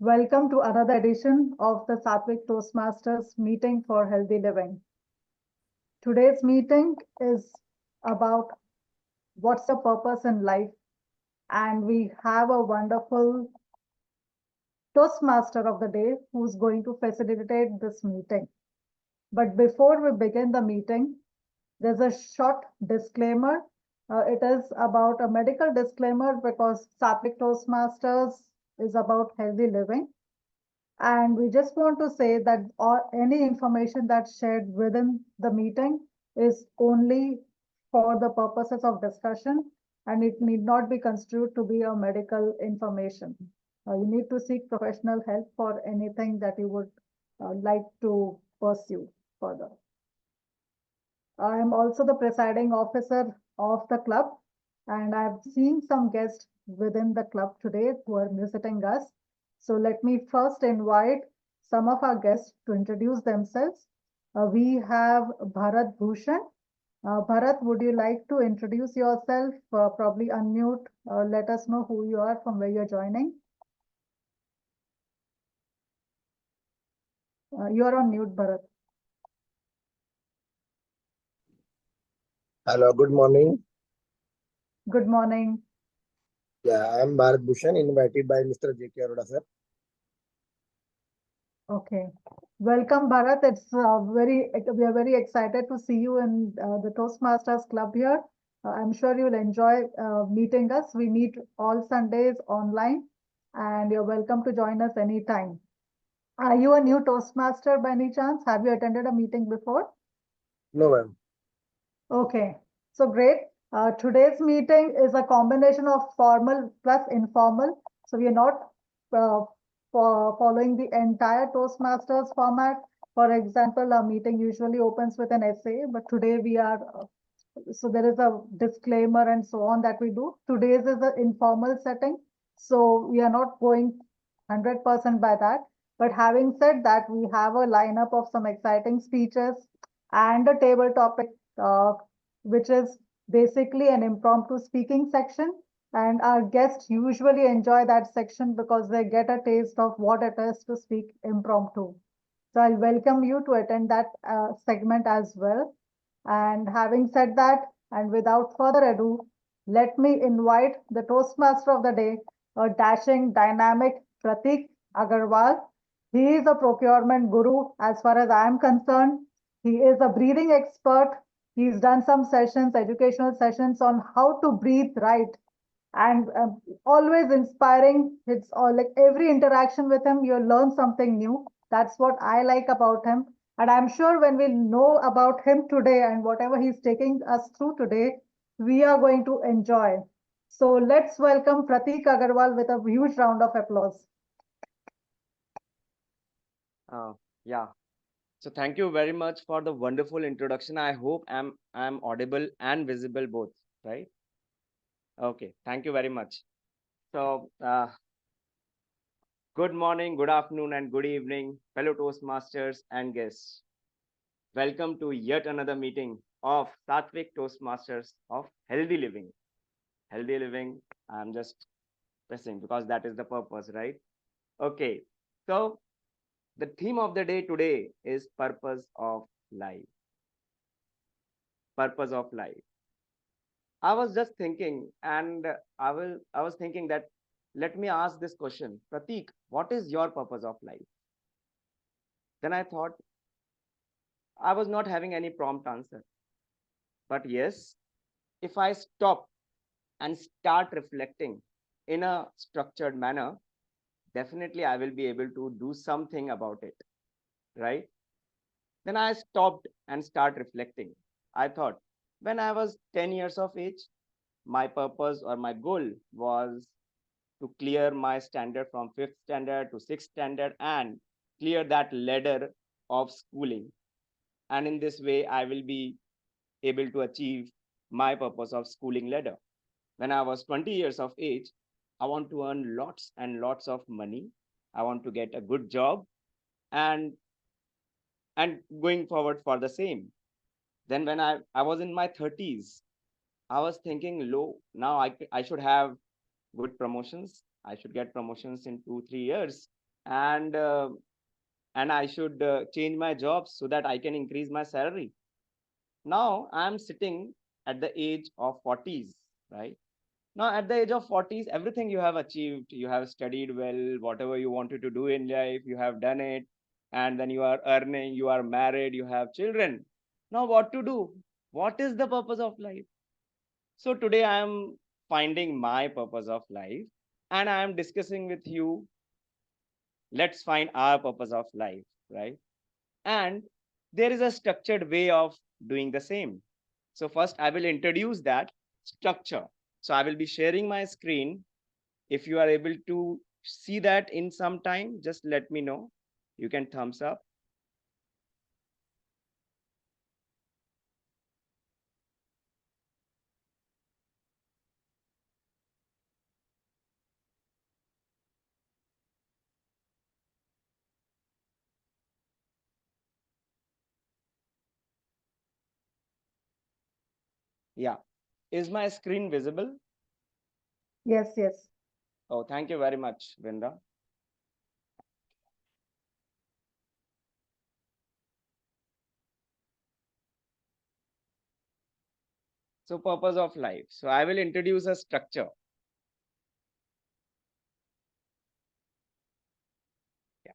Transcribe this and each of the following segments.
Welcome to another edition of the Sattvic Toastmasters Meeting for Healthy Living. Today's meeting is about what's your purpose in life, and we have a wonderful Toastmaster of the day who's going to facilitate this meeting. But before we begin the meeting, there's a short disclaimer. It is about a medical disclaimer because Sattvic Toastmasters is about healthy living. And we just want to say that any information that's shared within the meeting is only for the purposes of discussion, and it need not be construed to be a medical information. You need to seek professional help for anything that you would like to pursue further. I am also the presiding officer of the club, and I've seen some guests within the club today who are visiting us. So let me first invite some of our guests to introduce themselves. We have Bharat Bhushan. Bharat, would you like to introduce yourself? Probably unmute. Let us know who you are, from where you're joining. You're on mute, Bharat. Hello, good morning. Good morning. Yeah, I am Bharat Bhushan, invited by Mr. J.K. Arora, sir. Okay. Welcome, Bharat. We are very excited to see you in the Toastmasters Club here. I'm sure you'll enjoy meeting us. We meet all Sundays online, and you're welcome to join us anytime. Are you a new Toastmaster by any chance? Have you attended a meeting before? No, ma'am. Okay, so great. Today's meeting is a combination of formal plus informal. So we are not uh, following the entire Toastmasters format. For example, our meeting usually opens with an essay, but today we are, so there is a disclaimer and so on that we do. Today's is an informal setting, so we are not going 100% by that. But having said that, we have a lineup of some exciting speeches and a table topic uh, which is basically an impromptu speaking section. And our guests usually enjoy that section because they get a taste of what it is to speak impromptu. So I'll welcome you to attend that segment as well. And having said that, and without further ado, let me invite the Toastmaster of the day, a dashing, dynamic Pratik Agarwal. He is a procurement guru as far as I am concerned. He is a breathing expert. He's done some sessions, educational sessions on how to breathe right, and always inspiring. It's all like every interaction with him, you'll learn something new. That's what I like about him. And I'm sure when we know about him today and whatever he's taking us through today, we are going to enjoy. So let's welcome Pratik Agarwal with a huge round of applause. Yeah. So thank you very much for the wonderful introduction. I hope I'm audible and visible both, right? Okay. Thank you very much. So good morning, good afternoon, and good evening, fellow Toastmasters and guests. Welcome to yet another meeting of Sattvic Toastmasters of Healthy Living. Healthy living, I'm just pressing because that is the purpose, right? Okay. So the theme of the day today is purpose of life. Purpose of life. I was just thinking, and I was thinking that let me ask this question, Pratik, what is your purpose of life? Then I thought I was not having any prompt answer. But yes, if I stop and start reflecting in a structured manner, definitely I will be able to do something about it, right? Then I stopped and start reflecting. I thought when I was 10 years of age, my purpose or my goal was to clear my standard from fifth standard to sixth standard and clear that ladder of schooling. And in this way, I will be able to achieve my purpose of schooling ladder. When I was 20 years of age, I want to earn lots and lots of money. I want to get a good job and going forward for the same. Then when I was in my 30s, I was thinking low. Now I should have good promotions. I should get promotions in 2, 3 years. and I should change my job so that I can increase my salary. Now I'm sitting at the age of 40s, right? Now at the age of 40s, everything you have achieved, you have studied well, whatever you wanted to do in life, you have done it, and then you are earning, you are married, you have children. Now what to do? What is the purpose of life? So today I am finding my purpose of life, and I am discussing with you. Let's find our purpose of life, right? And there is a structured way of doing the same. So first I will introduce that structure. So I will be sharing my screen. If you are able to see that in some time, just let me know. You can thumbs up. Yeah. Is my screen visible? Yes, yes. Oh, thank you very much, Vrinda. So purpose of life. So I will introduce a structure. Yeah.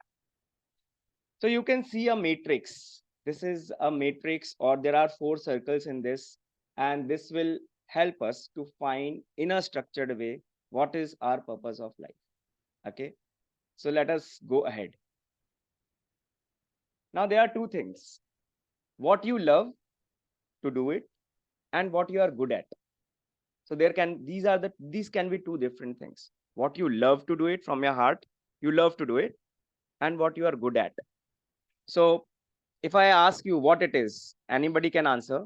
So you can see a matrix. This is a matrix, or there are 4 circles in this, and this will help us to find in a structured way what is our purpose of life. Okay. So let us go ahead. Now there are 2 things: what you love to do it and what you are good at. So these can be 2 different things: what you love to do it from your heart, you love to do it, and what you are good at. So if I ask you what it is, anybody can answer.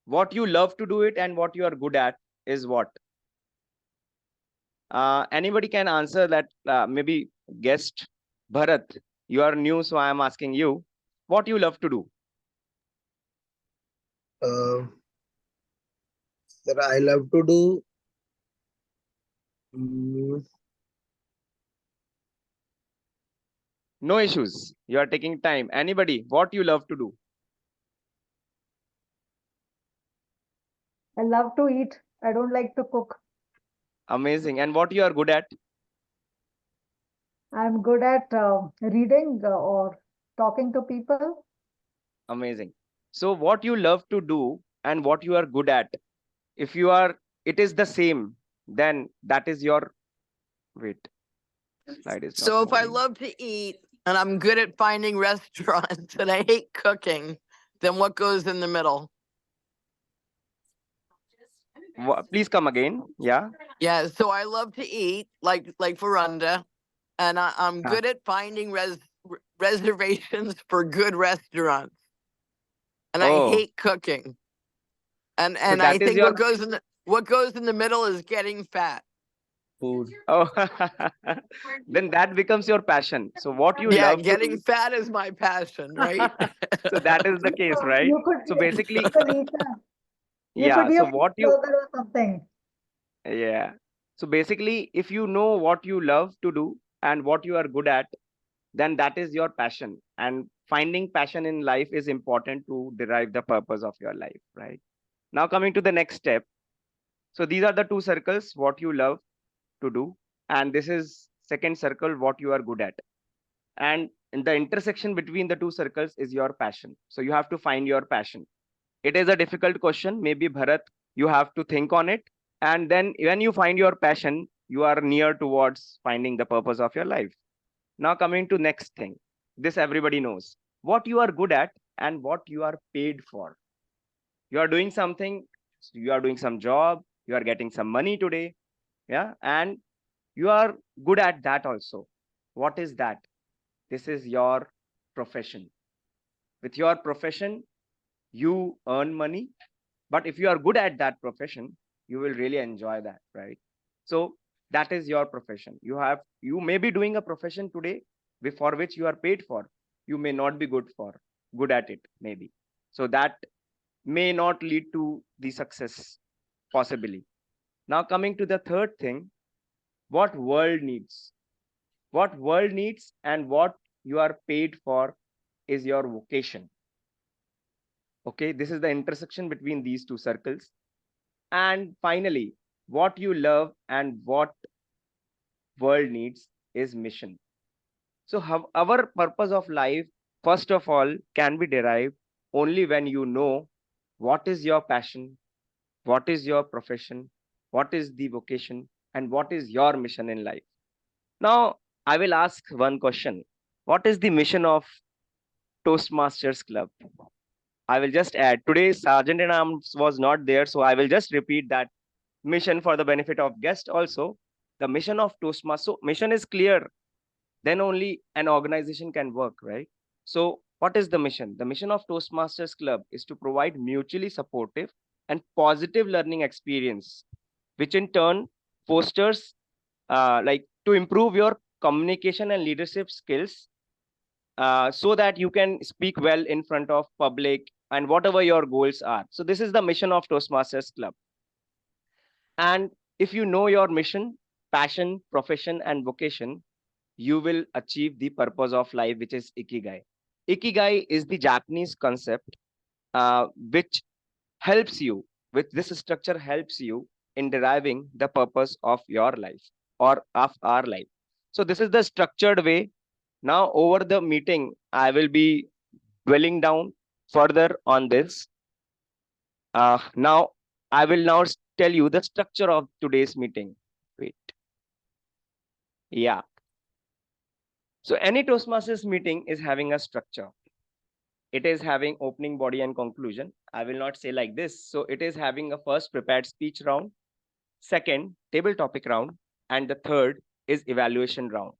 What you love to do it and what you are good at is what? Anybody can answer that. Maybe guest Bharat, you are new, so I am asking you what you love to do. Uh, Sir, I love to do. mm, No issues. You are taking time. Anybody, what you love to do? I love to eat. I don't like to cook. Amazing. And what you are good at? I'm good at reading or talking to people. Amazing. So what you love to do and what you are good at, if you are, it is the same, then that is your, wait, slide is not So if I moving. love to eat and I'm good at finding restaurants and I hate cooking, then what goes in the middle? Please come again. Yeah. Yeah, so I love to eat like Veranda, and I'm Ah. good at finding reservations for good restaurants. And I Oh, hate cooking. And so I that is think your, what goes in the middle is getting fat. Food. oh, then that becomes your passion. So what you Yeah, love to getting do. fat is my passion, right? So that is the case, right? You could So be a basically, vegan. You could yeah. be a So food what you, blogger or something. yeah. So basically, if you know what you love to do and what you are good at, then that is your passion. And finding passion in life is important to derive the purpose of your life, right? Now, coming to the next step. So these are the 2 circles, what you love to do. And this is second circle, what you are good at. And in the intersection between the 2 circles is your passion. So you have to find your passion. It is a difficult question. Maybe Bharat, you have to think on it. And then when you find your passion, you are near towards finding the purpose of your life. Now coming to next thing. This everybody knows. What you are good at and what you are paid for. You are doing something, you are doing some job, you are getting some money today. Yeah. And you are good at that also. What is that? This is your profession. With your profession, you earn money. But if you are good at that profession, you will really enjoy that, right? So that is your profession. You may be doing a profession today for which you are paid for. You may not be good at it, maybe. So that may not lead to the success, possibly. Now coming to the third thing, what world needs. what world needs, and what you are paid for is your vocation. Okay, this is the intersection between these two circles. And finally, what you love and what world needs is mission. So our purpose of life, first of all, can be derived only when you know what is your passion, what is your profession, what is the vocation, and what is your mission in life. Now, I will ask one question. What is the mission of Toastmasters Club? I will just add, today Sergeant in Arms was not there, so I will just repeat that mission for the benefit of guest also. The mission of Toastmasters, so mission is clear, then only an organization can work, right? So what is the mission? The mission of Toastmasters Club is to provide mutually supportive and positive learning experience, which in turn fosters like to improve your communication and leadership skills, so that you can speak well in front of public and whatever your goals are. So this is the mission of Toastmasters Club. And if you know your mission, passion, profession, and vocation, you will achieve the purpose of life, which is ikigai. Ikigai is the Japanese concept, which helps you, with this structure helps you in deriving the purpose of your life or of our life. So this is the structured way. Now over the meeting, I will be dwelling down further on this. Now I will now tell you the structure of today's meeting. Wait. Yeah. So any Toastmasters meeting is having a structure. It is having opening, body, and conclusion. I will not say like this. So it is having a first prepared speech round, second table topic round, and the third is evaluation round.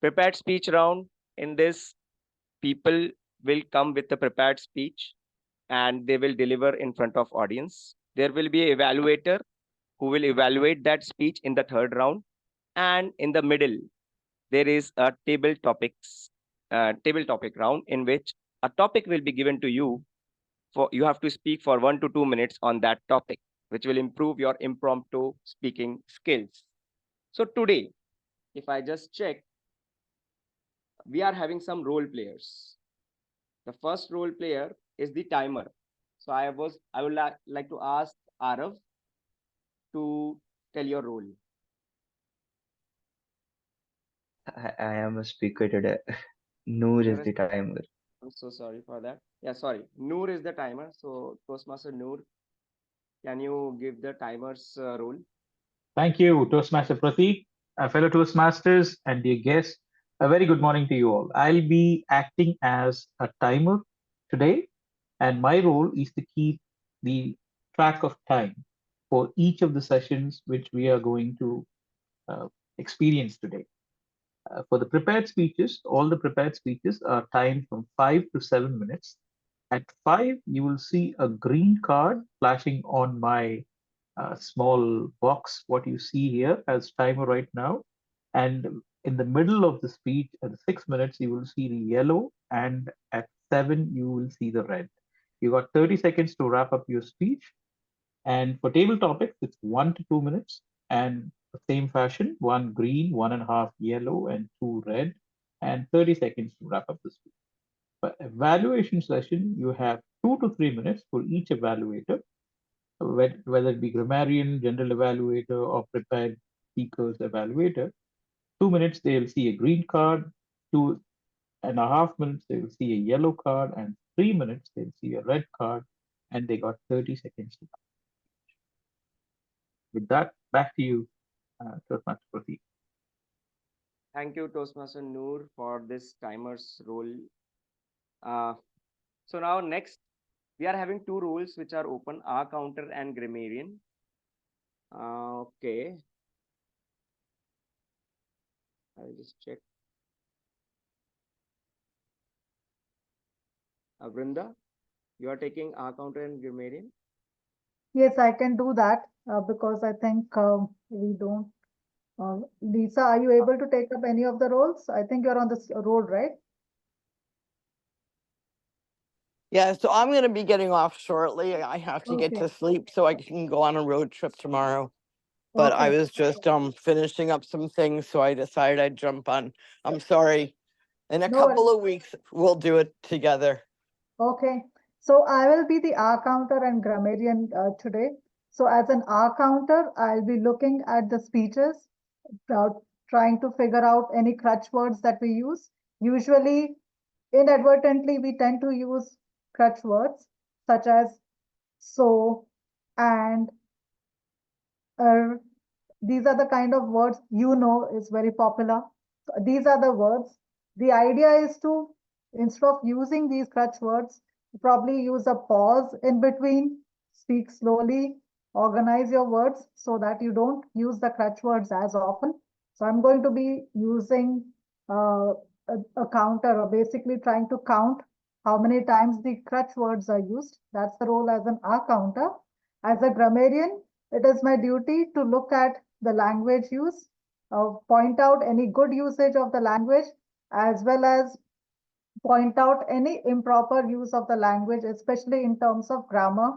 Prepared speech round, in this, people will come with a prepared speech and they will deliver in front of audience. There will be an evaluator who will evaluate that speech in the third round. And in the middle, there is a table topic round in which a topic will be given to you. For you have to speak for 1 to 2 minutes on that topic, which will improve your impromptu speaking skills. So today, if I just check, we are having some role players. The first role player is the timer. So I would like to ask Arav to tell your role. I am a speaker today. Noor You're is a- the timer. I'm so sorry for that. Yeah, sorry. Noor is the timer. So Toastmaster Noor, can you give the timer's role? Thank you, Toastmaster Pratik, fellow Toastmasters, and dear guests. A very good morning to you all. I'll be acting as a timer today, and my role is to keep the track of time for each of the sessions which we are going to uh, experience today. For the prepared speeches, all the prepared speeches are timed from 5 to 7 minutes. At 5, you will see a green card flashing on my small box, what you see here as timer right now. And in the middle of the speech, at 6 minutes, you will see the yellow, and at 7, you will see the red. You got 30 seconds to wrap up your speech. And for table topics, it's 1 to 2 minutes. And the same fashion, one green, 1.5 yellow, and 2 red, and 30 seconds to wrap up the speech. For evaluation session, you have 2 to 3 minutes for each evaluator, whether it be grammarian, general evaluator, or prepared speakers evaluator. 2 minutes, they'll see a green card. 2.5 minutes, they'll see a yellow card. And 3 minutes, they'll see a red card. And they got 30 seconds to. With that, back to you, Toastmaster Pratik. Thank you, Toastmaster Noor, for this timer's role. Uh, so now next, we are having two roles which are open, R counter and grammarian. Okay. I'll just check. Vrinda, you are taking R counter and grammarian? Yes, I can do that because I think we don't. Lisa, are you able to take up any of the roles? I think you're on this road, right? Yeah, so I'm going to be getting off shortly. I have to get Okay. to sleep so I can go on a road trip tomorrow. but I Okay. was just finishing up some things, so I decided I'd jump on. I'm sorry. In a No worries. couple of weeks, we'll do it together. Okay. So I will be the R counter and grammarian today. So as an R counter, I'll be looking at the speeches, uh, trying to figure out any crutch words that we use. Usually, inadvertently, we tend to use crutch words such as so and these are the kind of words is very popular. So these are the words. The idea is to, instead of using these crutch words, probably use a pause in between, speak slowly, organize your words so that you don't use the crutch words as often. So I'm going to be using a counter, or basically trying to count how many times the crutch words are used. That's the role as an R counter. As a grammarian, it is my duty to look at the language use, point out any good usage of the language, as well as point out any improper use of the language, especially in terms of grammar.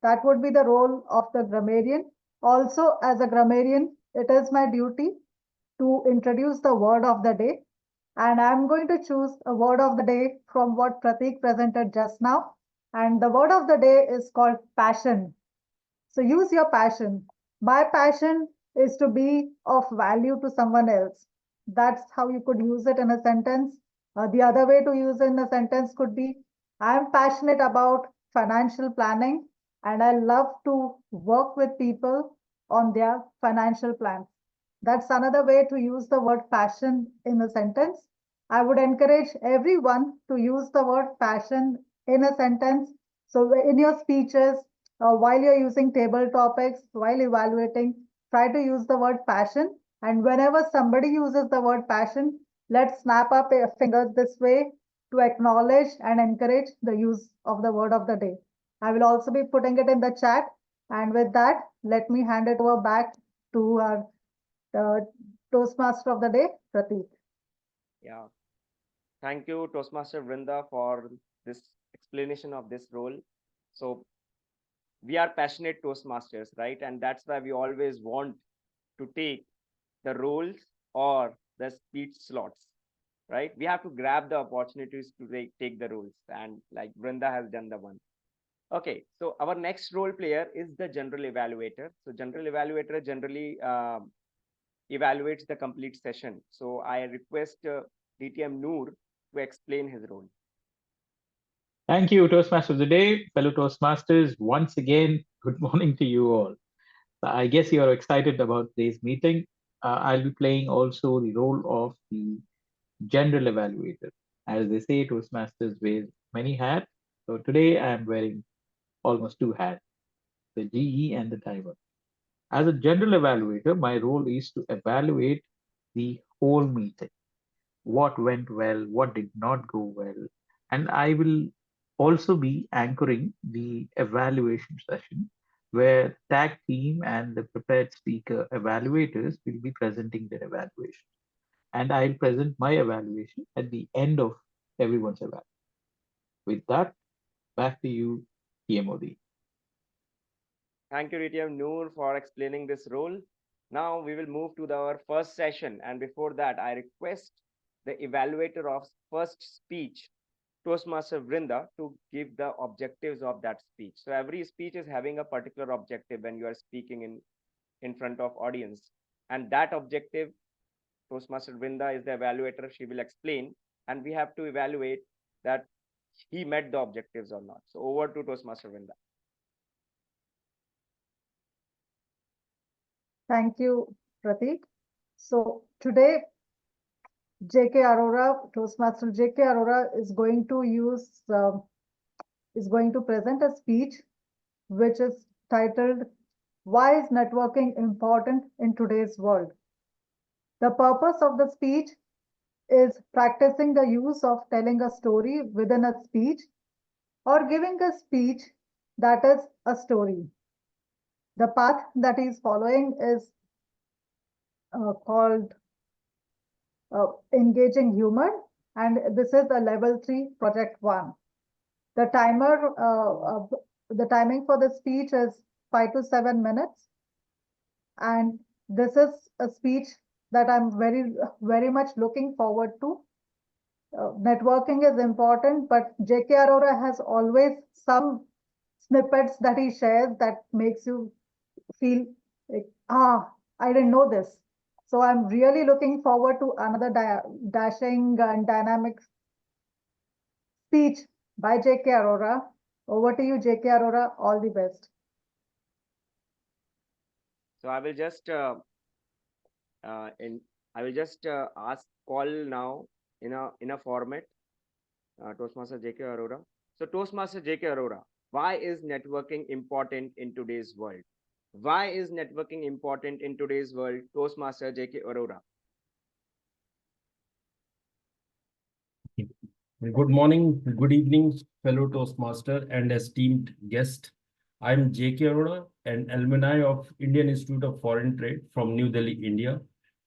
That would be the role of the grammarian. Also, as a grammarian, it is my duty to introduce the word of the day. And I'm going to choose a word of the day from what Pratik presented just now. And the word of the day is called passion. So use your passion. My passion is to be of value to someone else. That's how you could use it in a sentence. The other way to use it in a sentence could be, I'm passionate about financial planning and I love to work with people on their financial plans. That's another way to use the word passion in a sentence. I would encourage everyone to use the word passion in a sentence. So in your speeches, while you're using table topics, while evaluating, try to use the word passion. And whenever somebody uses the word passion, let's snap up our fingers this way to acknowledge and encourage the use of the word of the day. I will also be putting it in the chat. And with that, let me hand it over back to our Toastmaster of the day, Pratik. Yeah. Thank you, Toastmaster Vrinda, for this explanation of this role. So we are passionate Toastmasters, right? And that's why we always want to take the roles or the speech slots, right? We have to grab the opportunities to take the roles, and like Vrinda has done the one. Okay, so our next role player is the general evaluator. So general evaluator generally evaluates the complete session. So I request DTM Noor to explain his role. Thank you, Toastmaster of the day, fellow Toastmasters. Once again, good morning to you all. I guess you are excited about today's meeting. I'll be playing also the role of the general evaluator. As they say, Toastmasters wears many hats. So today I'm wearing almost two hats, the GE and the timer. As a general evaluator, my role is to evaluate the whole meeting. What went well, what did not go well, and I will also be anchoring the evaluation session where tag team and the prepared speaker evaluators will be presenting their evaluation. And I'll present my evaluation at the end of everyone's evaluation. With that, back to you, TMOD. Thank you, DTM Noor, for explaining this role. Now we will move to our first session. And before that, I request the evaluator of first speech, Toastmaster Vrinda, to give the objectives of that speech. So every speech is having a particular objective when you are speaking in front of audience. And that objective, Toastmaster Vrinda is the evaluator. She will explain, and we have to evaluate that he met the objectives or not. So over to Toastmaster Vrinda. Thank you, Pratik. So today, JK Arora, Toastmaster JK Arora is going to present a speech which is titled, Why is Networking Important in Today's World? The purpose of the speech is practicing the use of telling a story within a speech or giving a speech that is a story. The path that he is following is called Engaging Humor, and this is the level 3 project 1. The timing for the speech is 5 to 7 minutes. And this is a speech that I'm very much looking forward to. Networking is important, but J.K. Arora has always some snippets that he shares that makes you feel like, I didn't know this. So I'm really looking forward to another dashing and dynamic speech by J.K. Arora. Over to you, J.K. Arora. All the best. So I will just in I will just ask call now in a format. Toastmaster J.K. Arora. So Toastmaster J.K. Arora, why is networking important in today's world? Why is networking important in today's world? Toastmaster J.K. Arora. Good morning, good evening, fellow Toastmaster and esteemed guest. I'm J.K. Arora, an alumni of Indian Institute of Foreign Trade from New Delhi, India,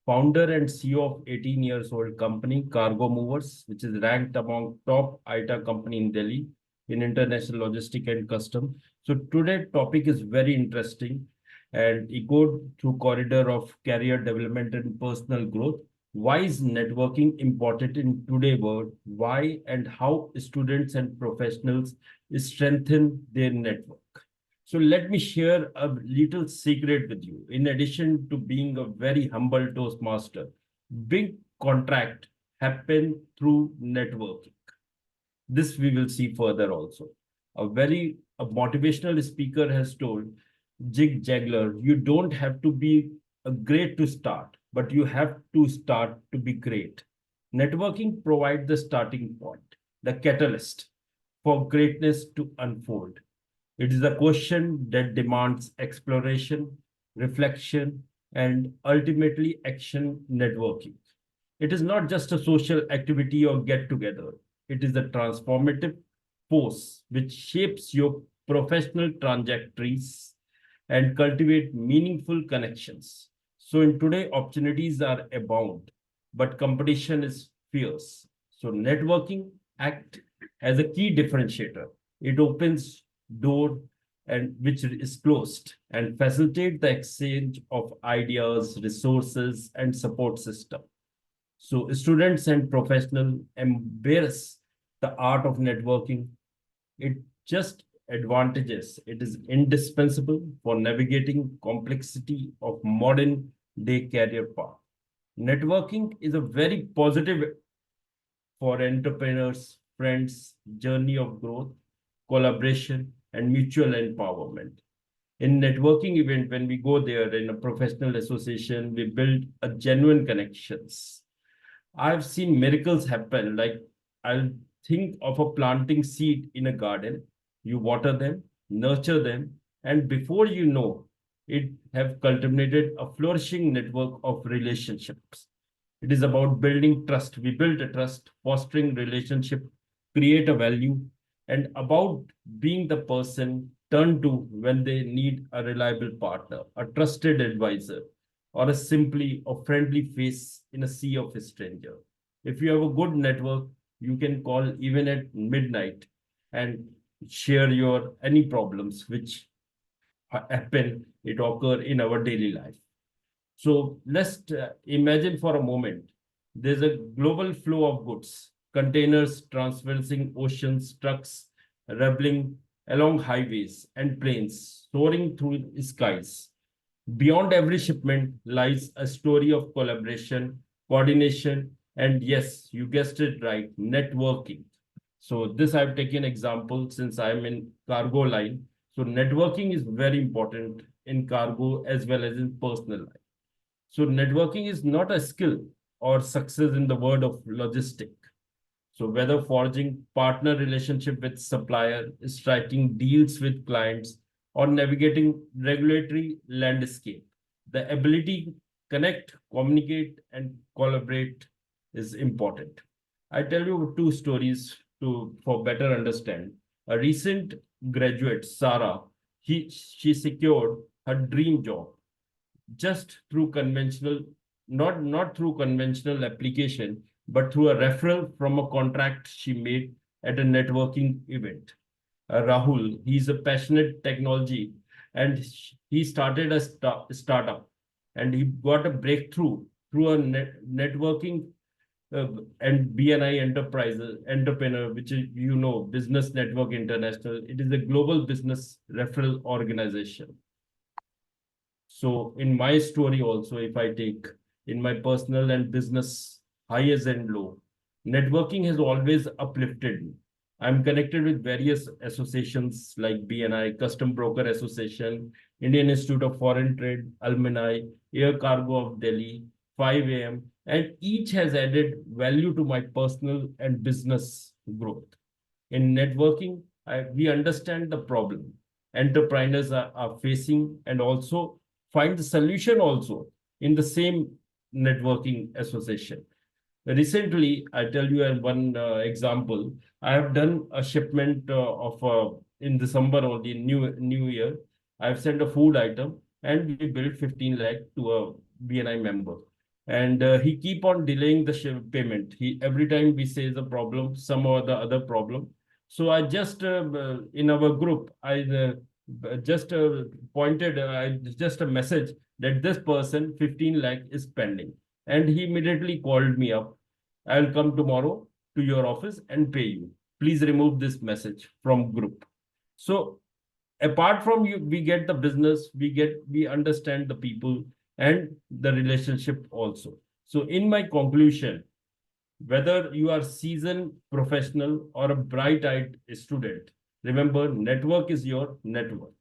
founder and CEO of 18 years old company Cargo Movers, which is ranked among top ITA company in Delhi in international logistic and custom. So today topic is very interesting and it goes through corridor of career development and personal growth. Why is networking important in today's world? Why and how students and professionals strengthen their network? So let me share a little secret with you. In addition to being a very humble Toastmaster, big contract happen through networking. This we will see further also. A motivational speaker has told, Zig Ziglar, you don't have to be a great to start, but you have to start to be great. Networking provides the starting point, the catalyst for greatness to unfold. It is a question that demands exploration, reflection, and ultimately action. Networking. It is not just a social activity or get together. It is a transformative force which shapes your professional trajectories and cultivate meaningful connections. So in today, opportunities are abound, but competition is fierce. So networking act as a key differentiator. It opens door and which is closed and facilitate the exchange of ideas, resources, and support system. So students and professionals embrace the art of networking. It just advantages. It is indispensable for navigating complexity of modern day career path. Networking is a very positive for entrepreneurs, friends, journey of growth, collaboration, and mutual empowerment. In networking event, when we go there in a professional association, we build a genuine connections. I've seen miracles happen. Like I'll think of a planting seed in a garden. You water them, nurture them, and before you know, it have cultivated a flourishing network of relationships. It is about building trust. We build a trust, fostering relationship, create a value, and about being the person turned to when they need a reliable partner, a trusted advisor, or a simply a friendly face in a sea of a stranger. If you have a good network, you can call even at midnight and share your any problems which happen, it occur in our daily life. So let's imagine for a moment, there's a global flow of goods, containers traversing oceans, trucks rumbling along highways, and planes soaring through skies. Beyond every shipment lies a story of collaboration, coordination, and yes, you guessed it right, networking. So this I've taken example since I'm in cargo line. So networking is very important in cargo as well as in personal life. So networking is not a skill or success in the word of logistic. So whether forging partner relationship with supplier, striking deals with clients, or navigating regulatory landscape, the ability to connect, communicate, and collaborate is important. I tell you two stories to for better understand. A recent graduate, Sarah, she secured her dream job just through conventional, not through conventional application, but through a referral from a contract she made at a networking event. Rahul, he's a passionate technology and he started a startup and he got a breakthrough through a networking and BNI entrepreneur, which is, Business Network International. It is a global business referral organization. So in my story also, if I take in my personal and business highs and low, networking has always uplifted me. I'm connected with various associations like BNI, Custom Broker Association, Indian Institute of Foreign Trade, Alumni, Air Cargo of Delhi, 5 AM, and each has added value to my personal and business growth. In networking, we understand the problem entrepreneurs are facing and also find the solution also in the same networking association. Recently, I tell you one example. I have done a shipment in December only, New Year. I've sent a food item and we billed 15 lakh to a BNI member. And he keep on delaying the payment. Every time we say the problem, some or the other problem. So I just, in our group, I just pointed, just a message that this person 15 lakh is pending. And he immediately called me up. I'll come tomorrow to your office and pay you. Please remove this message from group. So apart from you, we get the business, we understand the people and the relationship also. So in my conclusion, whether you are seasoned professional or a bright-eyed student, remember network is your net worth.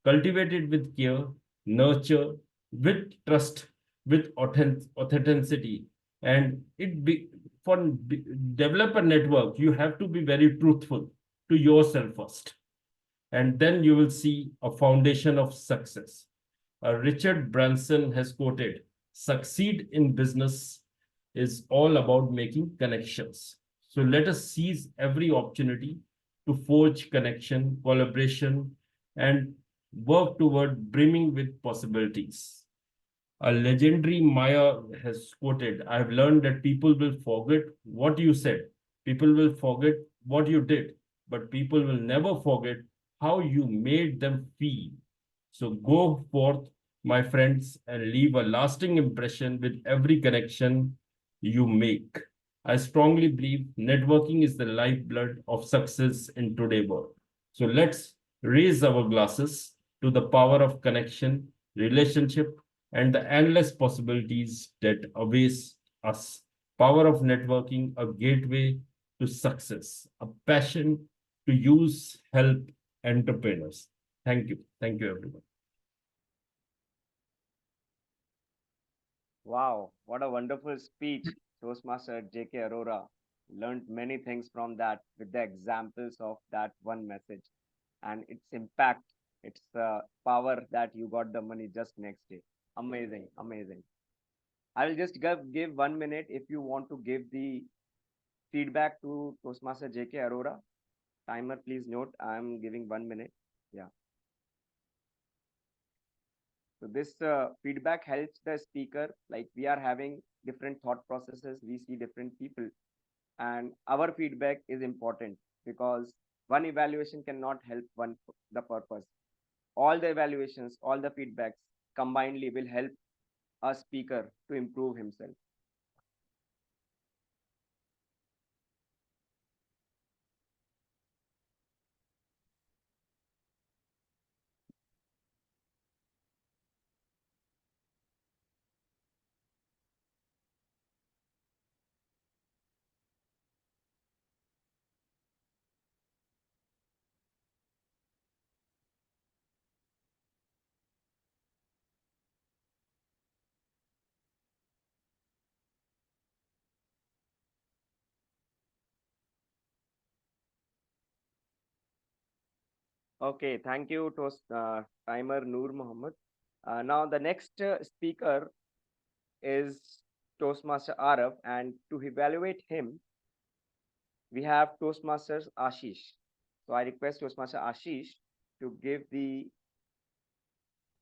Cultivate it with care, nurture, with trust, with authenticity, and develop a network, you have to be very truthful to yourself first. And then you will see a foundation of success. Richard Branson has quoted, succeed in business is all about making connections. So let us seize every opportunity to forge connection, collaboration, and work toward brimming with possibilities. A legendary Maya has quoted, I have learned that people will forget what you said. People will forget what you did, but people will never forget how you made them feel. So go forth, my friends, and leave a lasting impression with every connection you make. I strongly believe networking is the lifeblood of success in today's world. So let's raise our glasses to the power of connection, relationship, and the endless possibilities that awaits us. Power of networking, a gateway to success, a passion to use, help entrepreneurs. Thank you. Thank you, everyone. Wow, what a wonderful speech, Toastmaster J.K. Arora. Learned many things from that with the examples of that one message and its impact, its power that you got the money just next day. Amazing, amazing. I will just give 1 minute if you want to give the feedback to Toastmaster J.K. Arora. Timer, please note, I am giving 1 minute. Yeah. So this feedback helps the speaker, like we are having different thought processes, we see different people, and our feedback is important because one evaluation cannot help the purpose. All the evaluations, all the feedbacks combinedly will help a speaker to improve himself. Okay, thank you, timer Noor Muhammad. Now the next speaker is Toastmaster Araf, and to evaluate him, we have Toastmasters Ashish. So I request Toastmaster Ashish to give the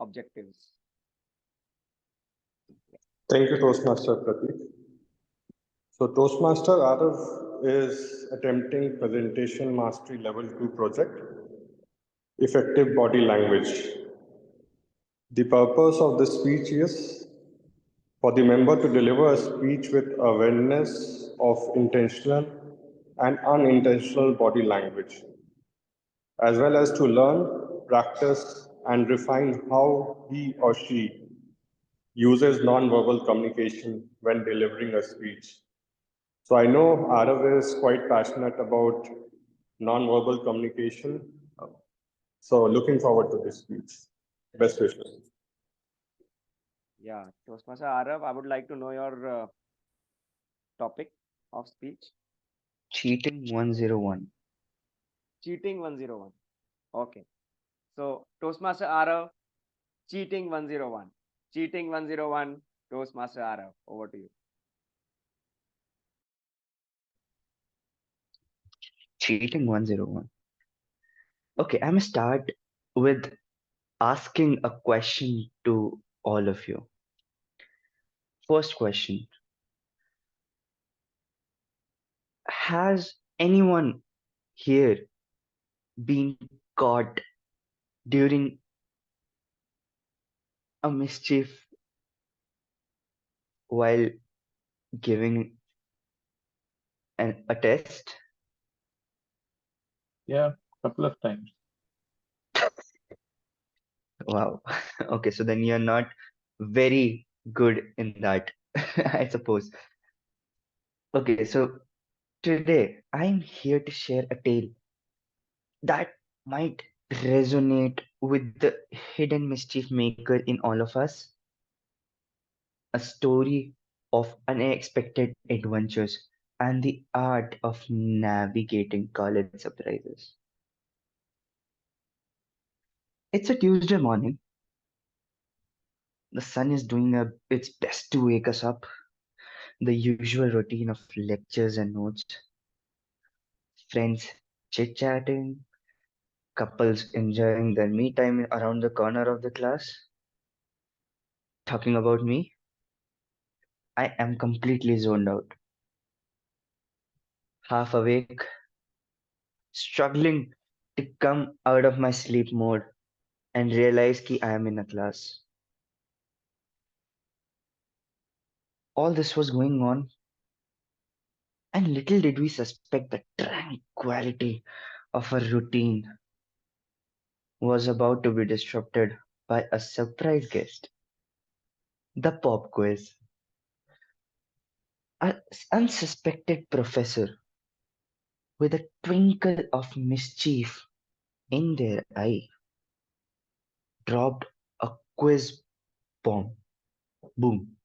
objectives. Thank you, Toastmaster Pratik. So Toastmaster Arav is attempting presentation mastery level 2 project, effective body language. The purpose of this speech is For the member to deliver a speech with awareness of intentional and unintentional body language, as well as to learn, practice, and refine how he or she uses non-verbal communication when delivering a speech. So I know Arav is quite passionate about non-verbal communication. So looking forward to this speech. Best wishes. Yeah, Toastmaster Arav, I would like to know your topic of speech. Cheating 101. Cheating 101. Okay. So Toastmaster Arav, cheating 101. Cheating 101, Toastmaster Arav. Over to you. Cheating 101. Okay, I'm gonna start with asking a question to all of you. First question. Has anyone here been caught during a mischief while giving a test? Yeah, couple of times. Wow. Okay, so then you're not very good in that, I suppose. Okay, so today I'm here to share a tale that might resonate with the hidden mischief maker in all of us. A story of unexpected adventures and the art of navigating college surprises. It's a Tuesday morning. The sun is doing its best to wake us up. The usual routine of lectures and notes, friends chit chatting, couples enjoying their me time around the corner of the class. Talking about me, I am completely zoned out, half awake, struggling to come out of my sleep mode and realize that I am in a class. All this was going on, and little did we suspect the tranquility of a routine was about to be disrupted by a surprise guest. The pop quiz. An unsuspected professor with a twinkle of mischief in their eye dropped a quiz bomb. Boom.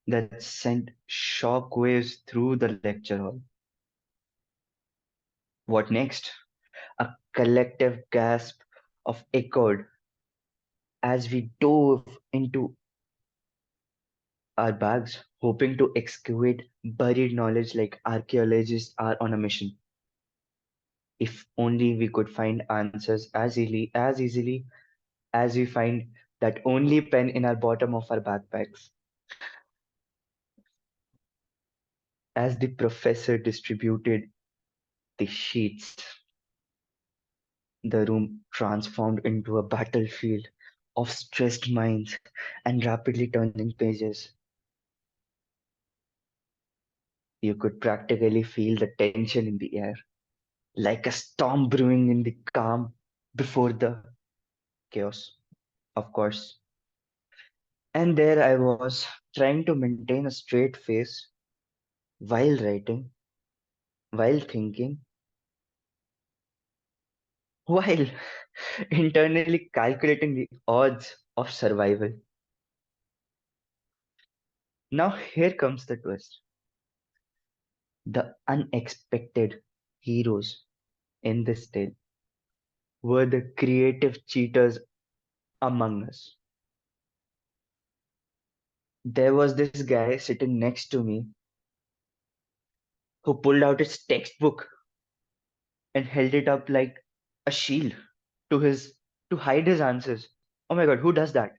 That sent shock waves through the lecture hall. What next? A collective gasp of echoed as we dove into our bags, hoping to excavate buried knowledge like archaeologists are on a mission. If only we could find answers as easily as we find that only pen in our bottom of our backpacks. As the professor distributed the sheets, the room transformed into a battlefield of stressed minds and rapidly turning pages. You could practically feel the tension in the air, like a storm brewing in the calm before the chaos, of course. And there I was, trying to maintain a straight face while writing, while thinking, while internally calculating the odds of survival. Now, here comes the twist. The unexpected heroes in this tale were the creative cheaters among us. There was this guy sitting next to me who pulled out his textbook and held it up like a shield to his to hide his answers. Oh my god, who does that?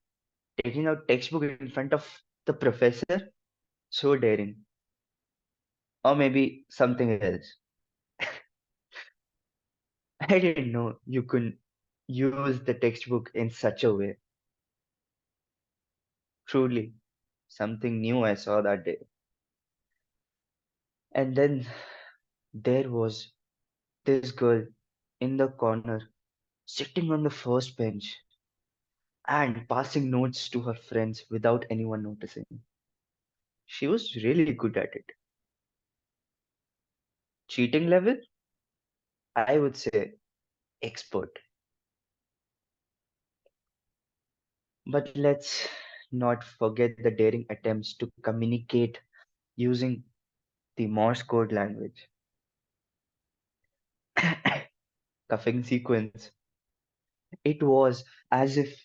Taking out textbook in front of the professor? So daring. Or maybe something else. I didn't know you could use the textbook in such a way. Truly, something new I saw that day. And then there was this girl in the corner, sitting on the first bench and passing notes to her friends without anyone noticing. She was really good at it. Cheating level? I would say expert. But let's not forget the daring attempts to communicate using the Morse code language. Cuffing sequence. It was as if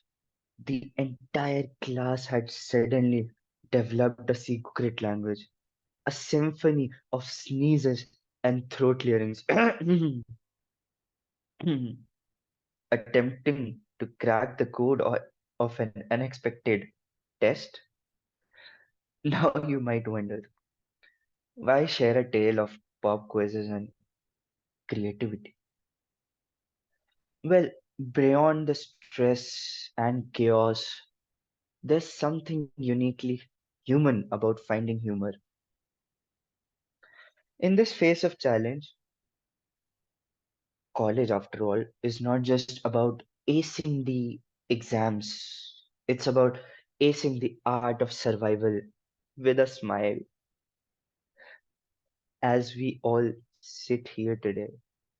the entire class had suddenly developed a secret language, a symphony of sneezes and throat clearings. Attempting to crack the code of an unexpected test. Now you might wonder, why share a tale of pop quizzes and creativity? Well, beyond the stress and chaos, there's something uniquely human about finding humor. In this phase of challenge, college, after all, is not just about acing the exams, it's about acing the art of survival with a smile. As we all sit here today,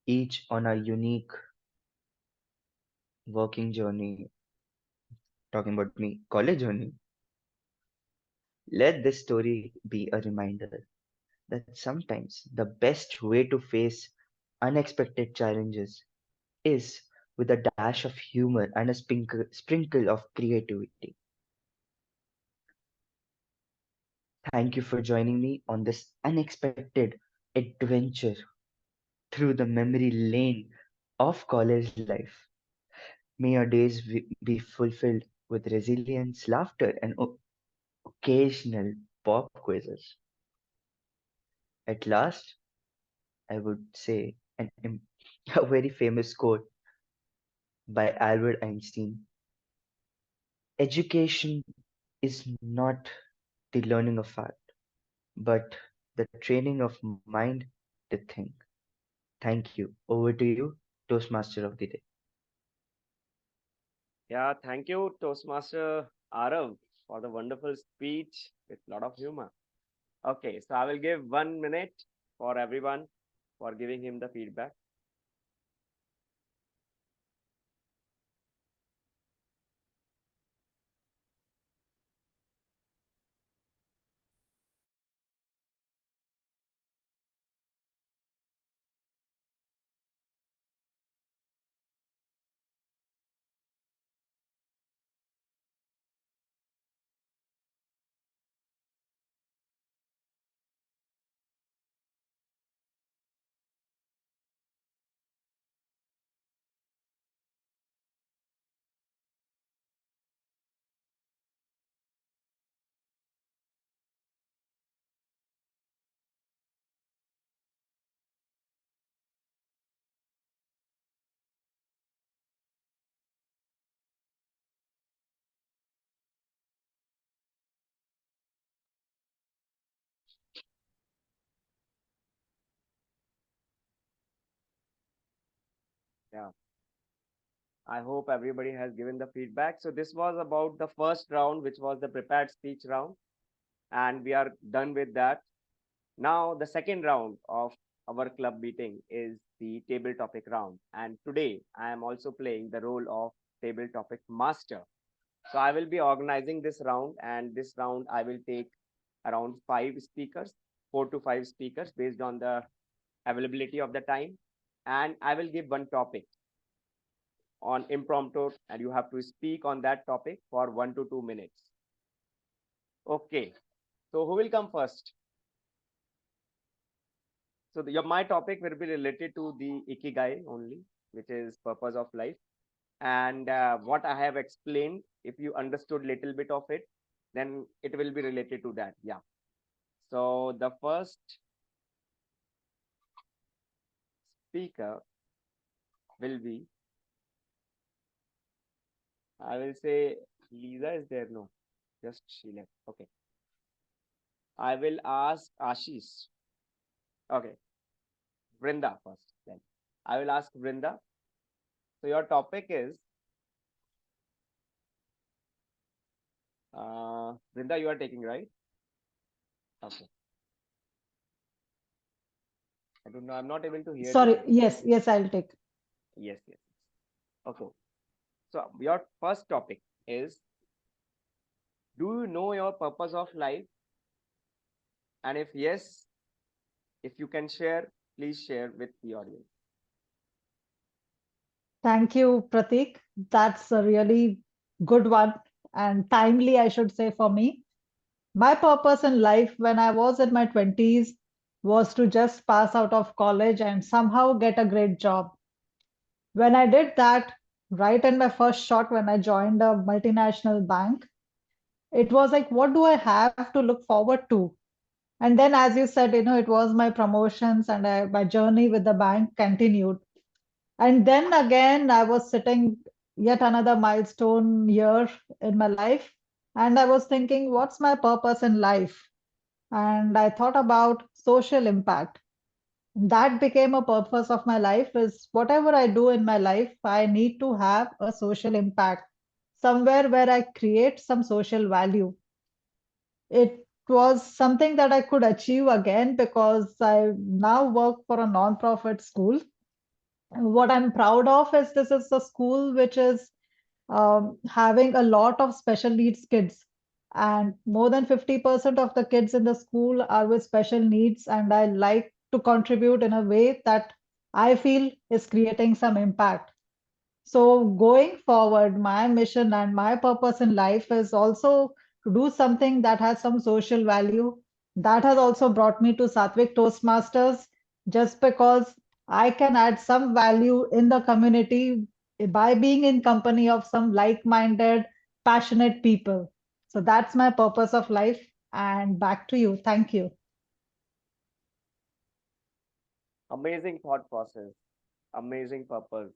each on our unique working journey, talking about me, college journey, let this story be a reminder that sometimes the best way to face unexpected challenges is with a dash of humor and a sprinkle of creativity. Thank you for joining me on this unexpected adventure through the memory lane of college life. May your days be fulfilled with resilience, laughter, and occasional pop quizzes. At last, I would say a very famous quote by Albert Einstein: education is not the learning of fact, but the training of mind to think. Thank you. Over to you, Toastmaster of the day. Yeah, thank you, Toastmaster Arav, for the wonderful speech with a lot of humor. Okay, so I will give 1 minute for everyone for giving him the feedback. Yeah, I hope everybody has given the feedback. So this was about the first round, which was the prepared speech round, and we are done with that. Now, the second round of our club meeting is the table topic round. And today I am also playing the role of table topic master. So I will be organizing this round, and this round I will take around 5 speakers, 4 to 5 speakers based on the availability of the time. And I will give one topic on impromptu, and you have to speak on that topic for 1 to 2 minutes. Okay. So who will come first? So my topic will be related to the ikigai only, which is purpose of life. And what I have explained, if you understood little bit of it, then it will be related to that. Yeah. So the first speaker will be, I will say, Lisa is there. No, just she left. Okay. I will ask Ashish. Okay, Vrinda first. Then I will ask Vrinda. So your topic is Vrinda. You are taking, right? Okay. I don't know. I'm not able to hear Sorry, you. yes, I'll take. Yes, yes. Okay. So your first topic is, do you know your purpose of life? And if yes, if you can share, please share with the audience. Thank you, Pratik. That's a really good one and timely, I should say, for me. My purpose in life when I was in my 20s was to just pass out of college and somehow get a great job. When I did that, right in my first shot, when I joined a multinational bank, it was like, what do I have to look forward to? And then, as you said, it was my promotions and my journey with the bank continued. And then again, I was sitting yet another milestone year in my life. And I was thinking, what's my purpose in life? And I thought about social impact. That became a purpose of my life is whatever I do in my life, I need to have a social impact somewhere where I create some social value. It was something that I could achieve again because I now work for a non-profit school. What I'm proud of is this is a school which is having a lot of special needs kids. And more than 50% of the kids in the school are with special needs. And I like to contribute in a way that I feel is creating some impact. So, going forward, my mission and my purpose in life is also to do something that has some social value. That has also brought me to Sattvic Toastmasters, just because I can add some value in the community by being in company of some like-minded, passionate people. So that's my purpose of life. And back to you. Thank you. Amazing thought process, amazing purpose.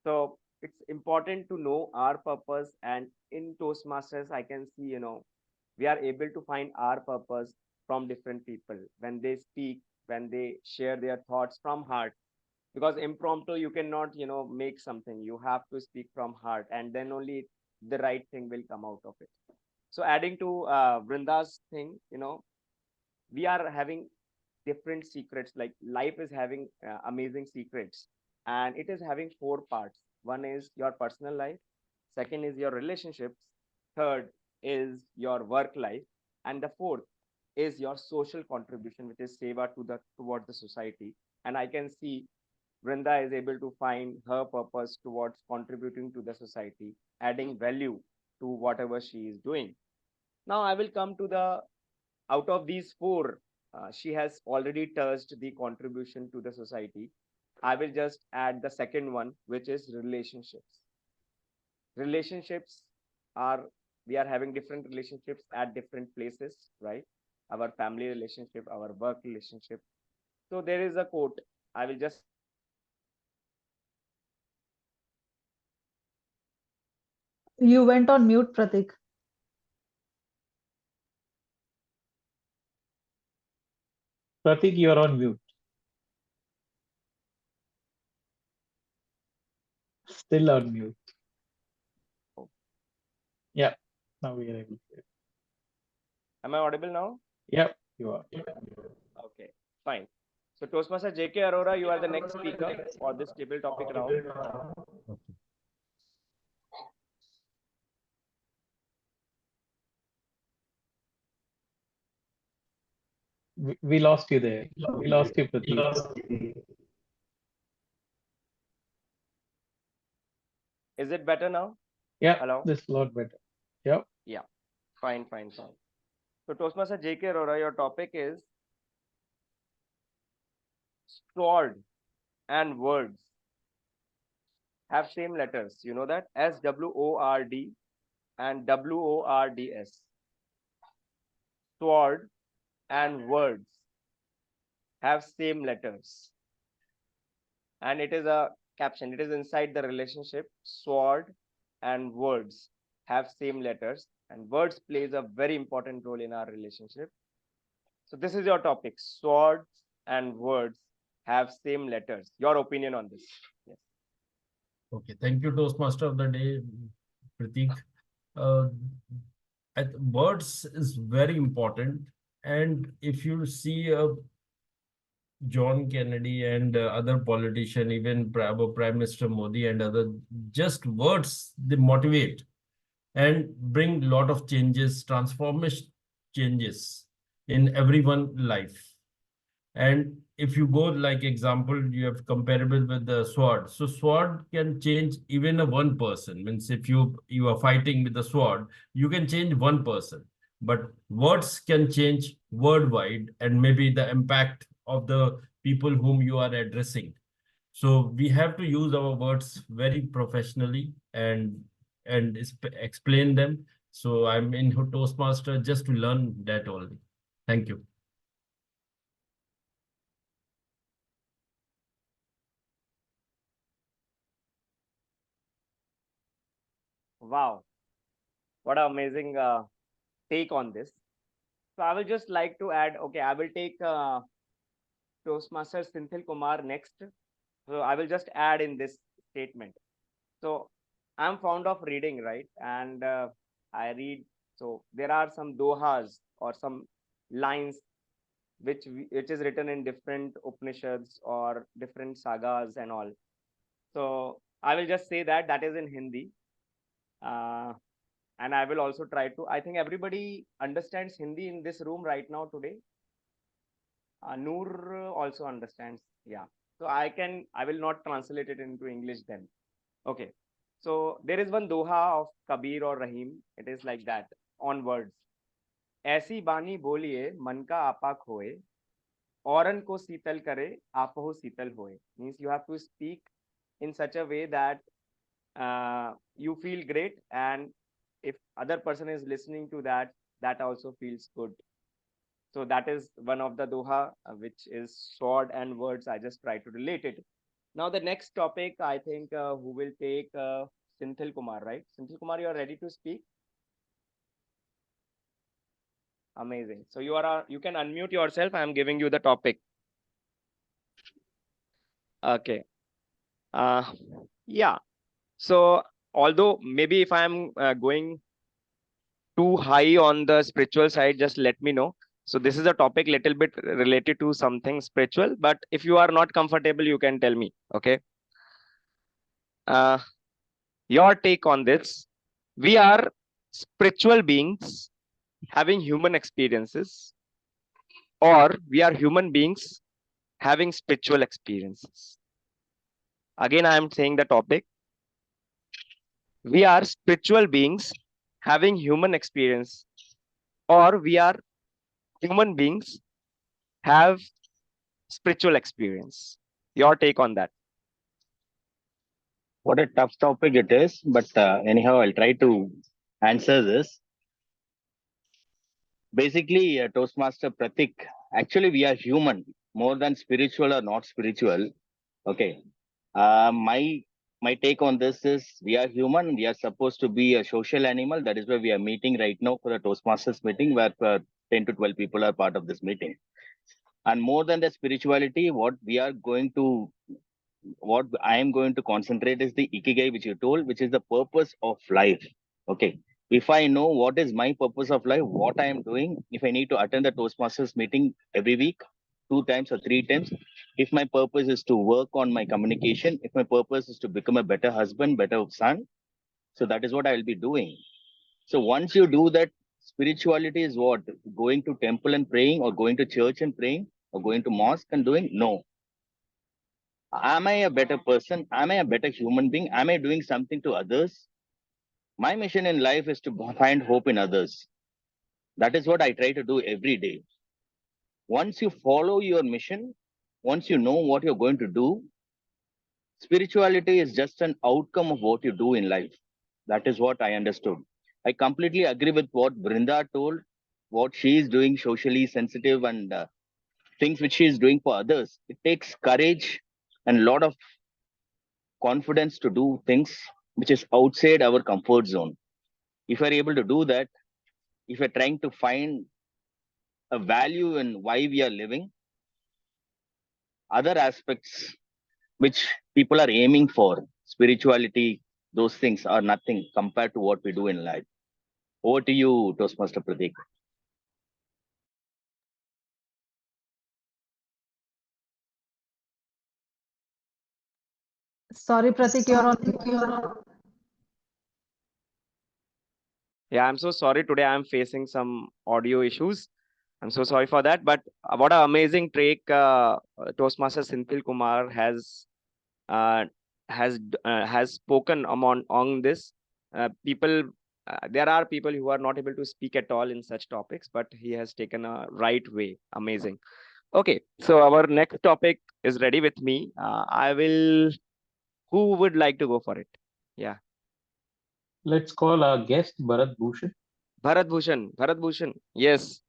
So it's important to know our purpose. And in Toastmasters, I can see, we are able to find our purpose from different people when they speak, when they share their thoughts from heart. Because impromptu, you cannot, make something. You have to speak from heart, and then only the right thing will come out of it. So adding to Vrinda's thing, we are having different secrets. Like life is having amazing secrets, and it is having four parts. One is your personal life, second is your relationships, third is your work life, and the fourth is your social contribution, which is seva to the towards the society. And I can see Vrinda is able to find her purpose towards contributing to the society, adding value to whatever she is doing. Now I will come to the, out of these four, she has already touched the contribution to the society. I will just add the second one, which is relationships. Relationships are, we are having different relationships at different places, right? Our family relationship, our work relationship. So there is a quote. I will just You went on mute, Pratik. Pratik, you're on mute. Still on mute. Yeah, now we are able to hear. Am I audible now? Yep, you are. Okay, fine. So Toastmaster JK Arora, you are the next speaker for this table topic round. We lost you there. We lost you, Pratik. Is it better now? Yeah, Hello? this is a lot better. Yep. Yeah, fine. So Toastmaster JK Arora, your topic is sword and words have same letters. You know that? SWORD and WORDS. Sword and words have same letters. And it is a caption. It is inside the relationship. Sword and words have same letters. And words plays a very important role in our relationship. So this is your topic. Swords and words have same letters. Your opinion on this? Yes. Okay, thank you, Toastmaster of the day, Pratik. Uh, words is very important, and if you see John Kennedy and other politician, even Prime Minister Modi and other, just words they motivate and bring lot of changes, transformation changes in everyone life. And if you go like example, you have comparable with the sword. So sword can change even a one person. Means if you are fighting with the sword, you can change one person. But words can change worldwide and maybe the impact of the people whom you are addressing. So we have to use our words very professionally and explain them. So I'm in Toastmaster just to learn that only. Thank you. Wow, what an amazing take on this. So I will just like to add. Okay, I will take Toastmaster Senthil Kumar next. So I will just add in this statement. So I'm fond of reading, right? And I read. So there are some dohas or some lines which is written in different Upanishads or different sagas and all. So I will just say that that is in Hindi. And I will also try to. I think everybody understands Hindi in this room right now today. Noor also understands. Yeah. So I will not translate it into English then. Okay. So there is one doha of Kabir or Rahim. It is like that on words. ऐसी बानी बोलिए मन का आपा खोए औरन को शीतल करे आपहो शीतल होए. Means you have to speak in such a way that you feel great, and if other person is listening to that, that also feels good. So that is one of the doha, which is sword and words. I just try to relate it. Now the next topic, I think who will take Senthil Kumar, right? Senthil Kumar, you are ready to speak? Amazing. So you can unmute yourself. I am giving you the topic. Okay. Yeah. So although maybe if I am going too high on the spiritual side, just let me know. So this is a topic little bit related to something spiritual, but if you are not comfortable, you can tell me. Okay. Your take on this. We are spiritual beings having human experiences, or we are human beings having spiritual experiences. Again, I am saying the topic. We are spiritual beings having human experience, or we are human beings have spiritual experience. Your take on that? What a tough topic it is, but anyhow, I'll try to answer this. Basically, Toastmaster Pratik, actually, we are human, more than spiritual or not spiritual. Okay. My take on this is we are human. We are supposed to be a social animal. That is why we are meeting right now for the Toastmasters meeting, where 10 to 12 people are part of this meeting. And more than the spirituality, what I am going to concentrate is the ikigai, which you told, which is the purpose of life. Okay. If I know what is my purpose of life, what I am doing, if I need to attend the Toastmasters meeting every week, 2 times or 3 times, if my purpose is to work on my communication, if my purpose is to become a better husband, better son, so that is what I will be doing. So once you do that, spirituality is what? Going to temple and praying, or going to church and praying, or going to mosque and doing? No. Am I a better person? Am I a better human being? Am I doing something to others? My mission in life is to find hope in others. That is what I try to do every day. Once you follow your mission, once you know what you're going to do, spirituality is just an outcome of what you do in life. That is what I understood. I completely agree with what Brinda told, what she is doing socially sensitive and things which she is doing for others. It takes courage and a lot of confidence to do things which is outside our comfort zone. If we're able to do that, if we're trying to find a value in why we are living. Other aspects which people are aiming for, spirituality, those things are nothing compared to what we do in life. Over to you, Toastmaster Pratik. Sorry, Pratik, you're on. Yeah, I'm so sorry. Today I'm facing some audio issues. I'm so sorry for that. But what an amazing trick Toastmaster Senthil Kumar uh, has spoken on this. People, there are people who are not able to speak at all in such topics, but he has taken a right way. Amazing. Okay, so our next topic is ready with me. I will. Who would like to go for it? Yeah, Let's call our guest Bharat Bhushan. Bharat Bhushan. Bharat Bhushan. Yes.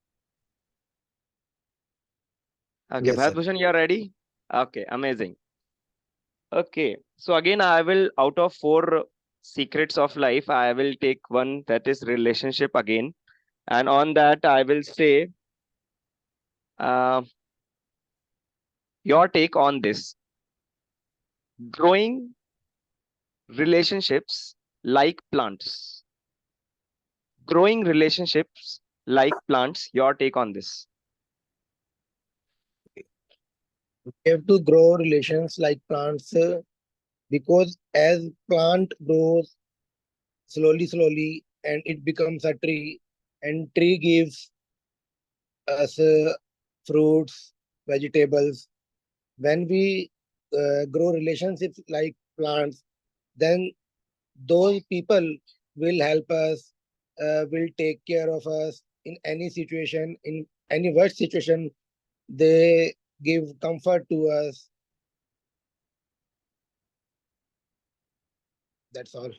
Okay, Yes, Bharat sir. Bhushan, you are ready? Okay, amazing. Okay, so again, I will, out of 4 secrets of life, I will take one, that is relationship again. And on that, I will say uh, your take on this. Growing relationships like plants. Growing relationships like plants. Your take on this. We have to grow relations like plants because as plant grows slowly and it becomes a tree, and tree gives us fruits, vegetables. When we grow relationships like plants, then those people will help us, will take care of us in any situation, in any worst situation. They give comfort to us. That's all.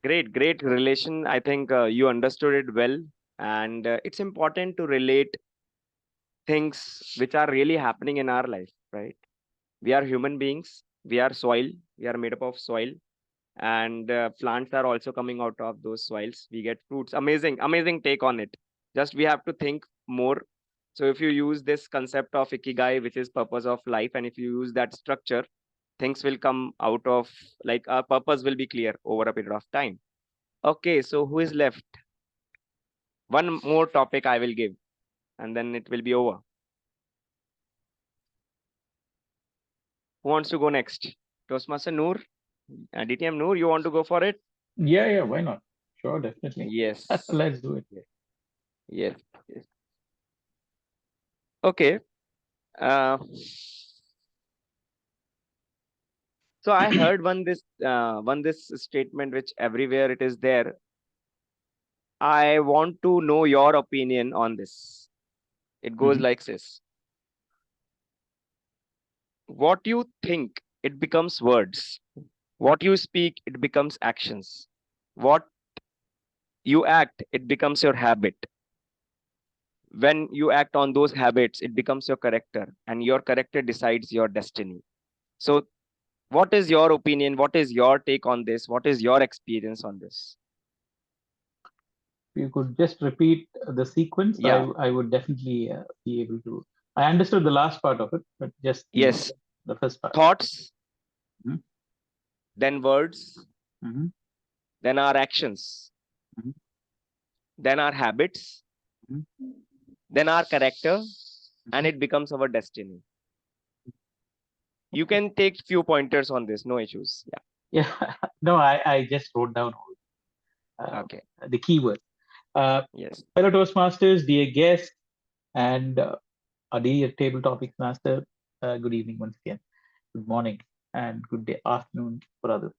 Great relation. I think you understood it well. And it's important to relate things which are really happening in our life, right? We are human beings. We are soil. We are made up of soil. And plants are also coming out of those soils. We get fruits. Amazing take on it. Just we have to think more. So if you use this concept of ikigai, which is purpose of life, and if you use that structure, things will come out of, like, our purpose will be clear over a period of time. Okay, so who is left? One more topic I will give, and then it will be over. Who wants to go next? Toastmaster Noor, DTM Noor, you want to go for it? Yeah, why not? Sure, definitely. Yes. Let's do it. Yes. Okay. Uh, so I heard this statement which everywhere it is there. I want to know your opinion on this. It goes Mhm. like this. What you think, it becomes words. What you speak, it becomes actions. What you act, it becomes your habit. When you act on those habits, it becomes your character, and your character decides your destiny. So what is your opinion? What is your take on this? What is your experience on this? If you could just repeat the sequence, Yeah. I would definitely be able to. I understood the last part of it, but just Yes. the first part. Thoughts, Mhm. then words, Mhm. then our actions, Mhm. then our habits, Mhm. then our character, and it becomes our destiny. You can take few pointers on this, no issues. Yeah. Yeah, no, I just wrote down Okay. the keywords. Yes. Fellow Toastmasters, dear guests, and our dear table topics master, good evening once again. Good morning and good day, afternoon for others.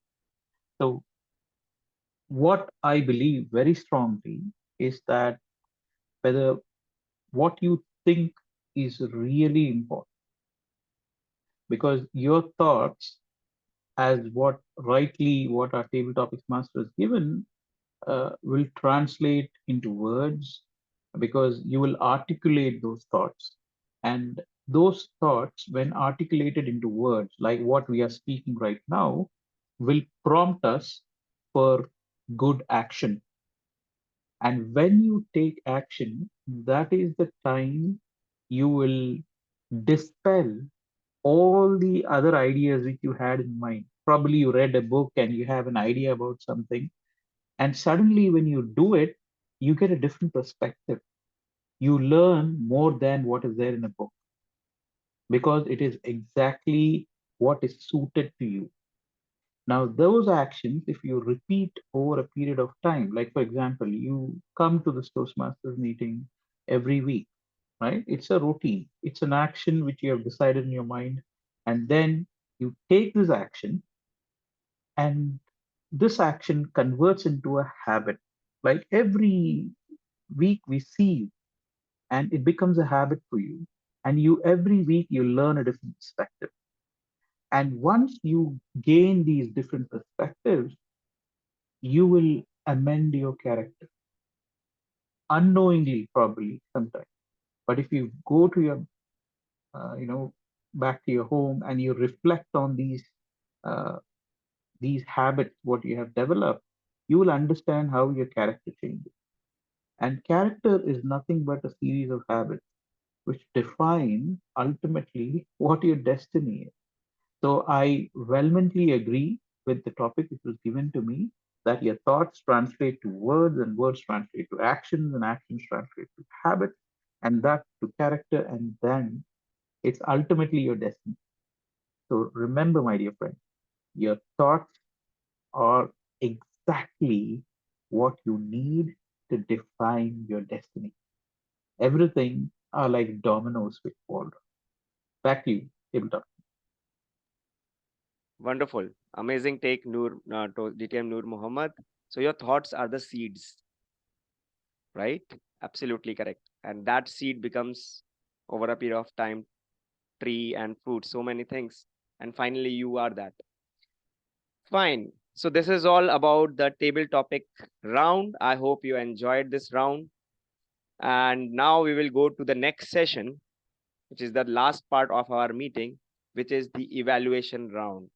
So, what I believe very strongly is that whether what you think is really important, because your thoughts, as what our table topics master has given, will translate into words, because you will articulate those thoughts, and those thoughts, when articulated into words like what we are speaking right now, will prompt us for good action. And when you take action, that is the time you will dispel all the other ideas which you had in mind. Probably you read a book and you have an idea about something, and suddenly when you do it, you get a different perspective. You learn more than what is there in a book because it is exactly what is suited to you. Now, those actions, if you repeat over a period of time, like for example, you come to this Toastmasters meeting every week, right? It's a routine, it's an action which you have decided in your mind, and then you take this action, and this action converts into a habit. Like every week we see you, and it becomes a habit for you. And you every week you learn a different perspective. And once you gain these different perspectives, you will amend your character unknowingly, probably sometimes. But if you go to your, back to your home and you reflect on uh, these habits, what you have developed, you will understand how your character changes. And character is nothing but a series of habits which define ultimately what your destiny is. So I vehemently agree with the topic which was given to me, that your thoughts translate to words and words translate to actions and actions translate to habits and that to character, and then it's ultimately your destiny. So remember, my dear friend, your thoughts are exactly what you need to define your destiny. Everything are like dominoes which fall down. Back to you, tabletop. Wonderful. Amazing take, Noor, DTM Noor Muhammad. So your thoughts are the seeds, right? Absolutely correct. And that seed becomes over a period of time tree and fruit, so many things. And finally, you are that. Fine. So this is all about the table topic round. I hope you enjoyed this round. And now we will go to the next session, which is the last part of our meeting, which is the evaluation round.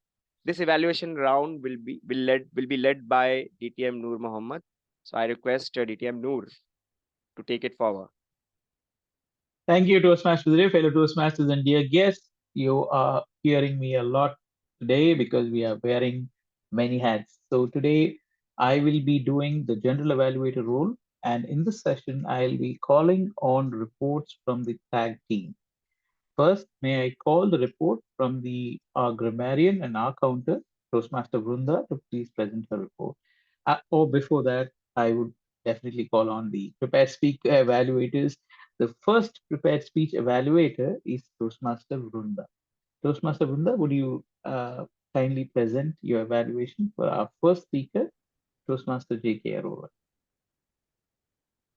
This evaluation round will be led by DTM Noor Muhammad. So I request DTM Noor to take it forward. Thank you, Toastmasters today, fellow Toastmasters and dear guests. You are hearing me a lot today because we are wearing many hats. So today I will be doing the general evaluator role, and in this session I'll be calling on reports from the tag team. First, may I call the report from our grammarian and our counter, Toastmaster Vrunda, to please present her report. Or before that, I would definitely call on the prepared speaker evaluators. The first prepared speech evaluator is Toastmaster Vrunda. Toastmaster Vrunda, would you kindly present your evaluation for our first speaker, Toastmaster J.K. Arora?